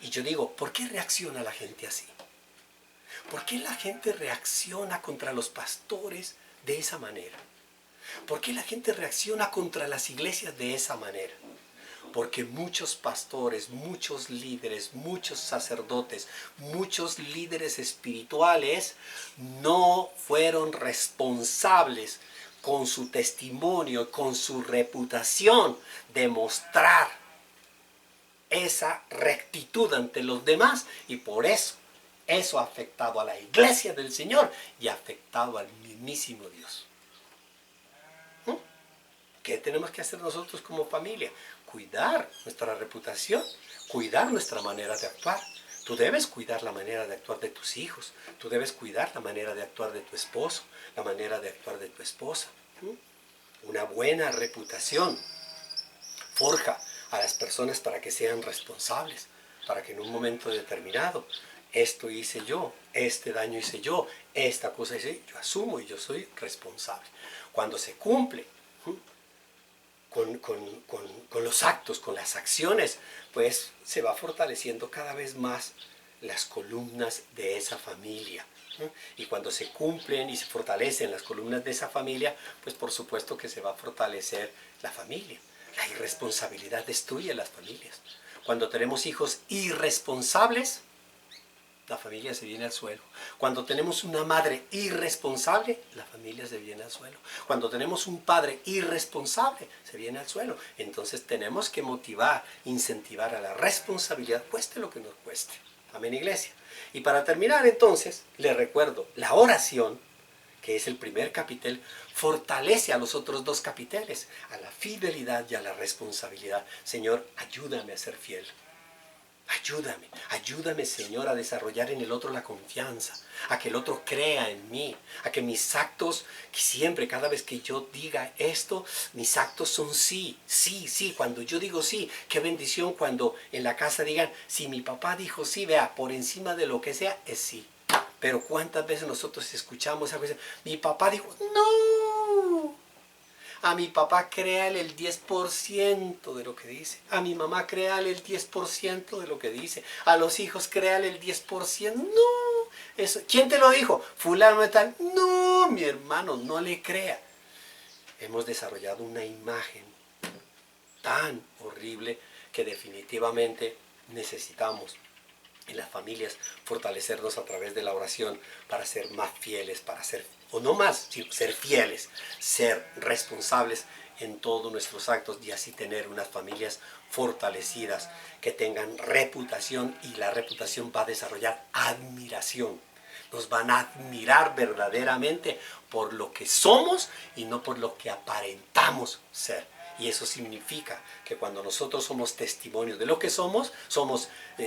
Y yo digo, ¿por qué reacciona la gente así? ¿Por qué la gente reacciona contra los pastores de esa manera? ¿Por qué la gente reacciona contra las iglesias de esa manera? Porque muchos pastores, muchos líderes, muchos sacerdotes, muchos líderes espirituales no fueron responsables con su testimonio, con su reputación, de mostrar esa rectitud ante los demás, y por eso ha afectado a la iglesia del Señor y ha afectado al mismísimo Dios. ¿Qué tenemos que hacer nosotros como familia? Cuidar nuestra reputación, cuidar nuestra manera de actuar. Tú debes cuidar la manera de actuar de tus hijos, tú debes cuidar la manera de actuar de tu esposo, la manera de actuar de tu esposa. Una buena reputación forja a las personas para que sean responsables, para que en un momento determinado, esto hice yo, este daño hice yo, esta cosa hice yo, asumo y yo soy responsable. Cuando se cumple con los actos, con las acciones, pues se va fortaleciendo cada vez más las columnas de esa familia. Y cuando se cumplen y se fortalecen las columnas de esa familia, pues por supuesto que se va a fortalecer la familia. La irresponsabilidad destruye las familias. Cuando tenemos hijos irresponsables, la familia se viene al suelo. Cuando tenemos una madre irresponsable, la familia se viene al suelo. Cuando tenemos un padre irresponsable, se viene al suelo. Entonces tenemos que motivar, incentivar a la responsabilidad, cueste lo que nos cueste. Amén, iglesia. Y para terminar entonces, les recuerdo, la oración, que es el primer capitel, fortalece a los otros dos capiteles, a la fidelidad y a la responsabilidad. Señor, ayúdame a ser fiel. Ayúdame, Señor, a desarrollar en el otro la confianza, a que el otro crea en mí, a que mis actos, que siempre, cada vez que yo diga esto, mis actos son sí, sí, sí. Cuando yo digo sí, qué bendición cuando en la casa digan, si mi papá dijo sí, vea, por encima de lo que sea, es sí. Pero ¿cuántas veces nosotros escuchamos esa cosa? Mi papá dijo, no. A mi papá créale el 10% de lo que dice. A mi mamá créale el 10% de lo que dice. A los hijos créale el 10%. No. Eso. ¿Quién te lo dijo? Fulano de tal. No, mi hermano, no le crea. Hemos desarrollado una imagen tan horrible que definitivamente necesitamos en las familias fortalecernos a través de la oración para ser más fieles, para ser, o no más, sino ser fieles, ser responsables en todos nuestros actos, y así tener unas familias fortalecidas que tengan reputación, y la reputación va a desarrollar admiración. Nos van a admirar verdaderamente por lo que somos y no por lo que aparentamos ser. Y eso significa que cuando nosotros somos testimonios de lo que somos,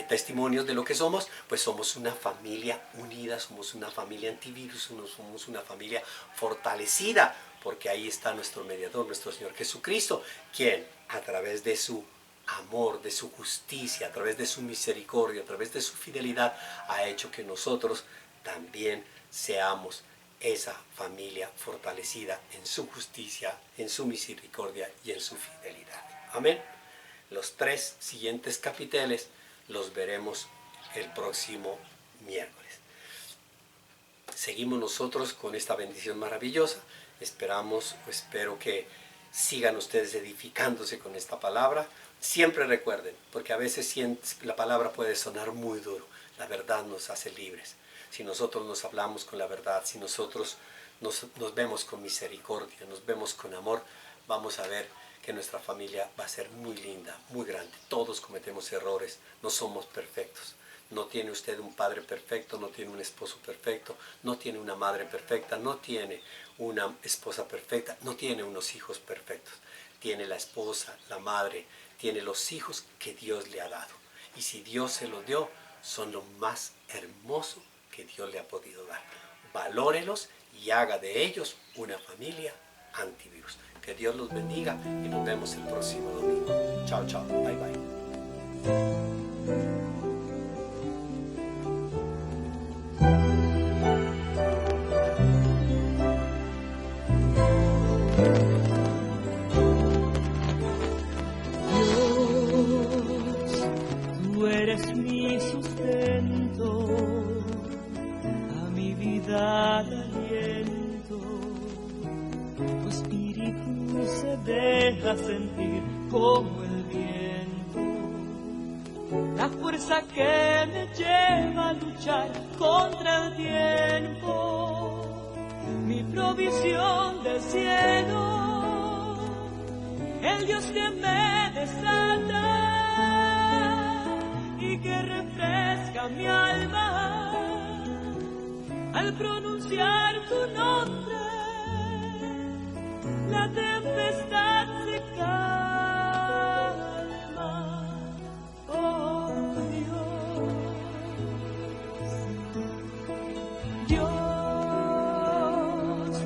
testimonios de lo que somos, pues somos una familia unida, somos una familia antivirus, somos una familia fortalecida, porque ahí está nuestro mediador, nuestro Señor Jesucristo, quien a través de su amor, de su justicia, a través de su misericordia, a través de su fidelidad, ha hecho que nosotros también seamos esa familia fortalecida en su justicia, en su misericordia y en su fidelidad. Amén. Los 3 siguientes capítulos los veremos el próximo miércoles. Seguimos nosotros con esta bendición maravillosa. Espero que sigan ustedes edificándose con esta palabra. Siempre recuerden, porque a veces la palabra puede sonar muy duro. La verdad nos hace libres. Si nosotros nos hablamos con la verdad, si nosotros nos vemos con misericordia, nos vemos con amor, vamos a ver que nuestra familia va a ser muy linda, muy grande. Todos cometemos errores, no somos perfectos. No tiene usted un padre perfecto, no tiene un esposo perfecto, no tiene una madre perfecta, no tiene una esposa perfecta, no tiene unos hijos perfectos. Tiene la esposa, la madre, tiene los hijos que Dios le ha dado. Y si Dios se los dio, son lo más hermoso que Dios le ha podido dar. Valórelos y haga de ellos una familia antivirus. Que Dios los bendiga y nos vemos el próximo domingo. Chao, chao. Bye, bye. Mi sustento, a mi vida da aliento. Tu espíritu se deja sentir como el viento, la fuerza que me lleva a luchar contra el tiempo, mi provisión del cielo, el Dios que me desata y que refresca mi alma al pronunciar tu nombre. La tempestad se calma, oh Dios. Dios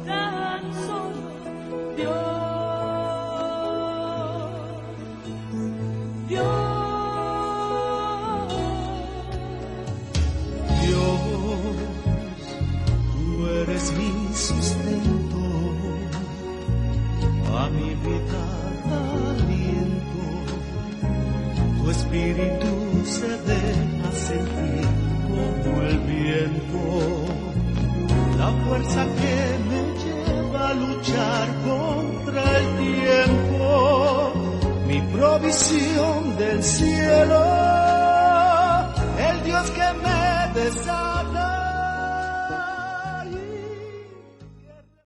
tan solo, Dios. Mi sustento, a mi vida aliento, tu espíritu se deja sentir como el viento, la fuerza que me lleva a luchar contra el tiempo, mi provisión del cielo, el Dios que me desata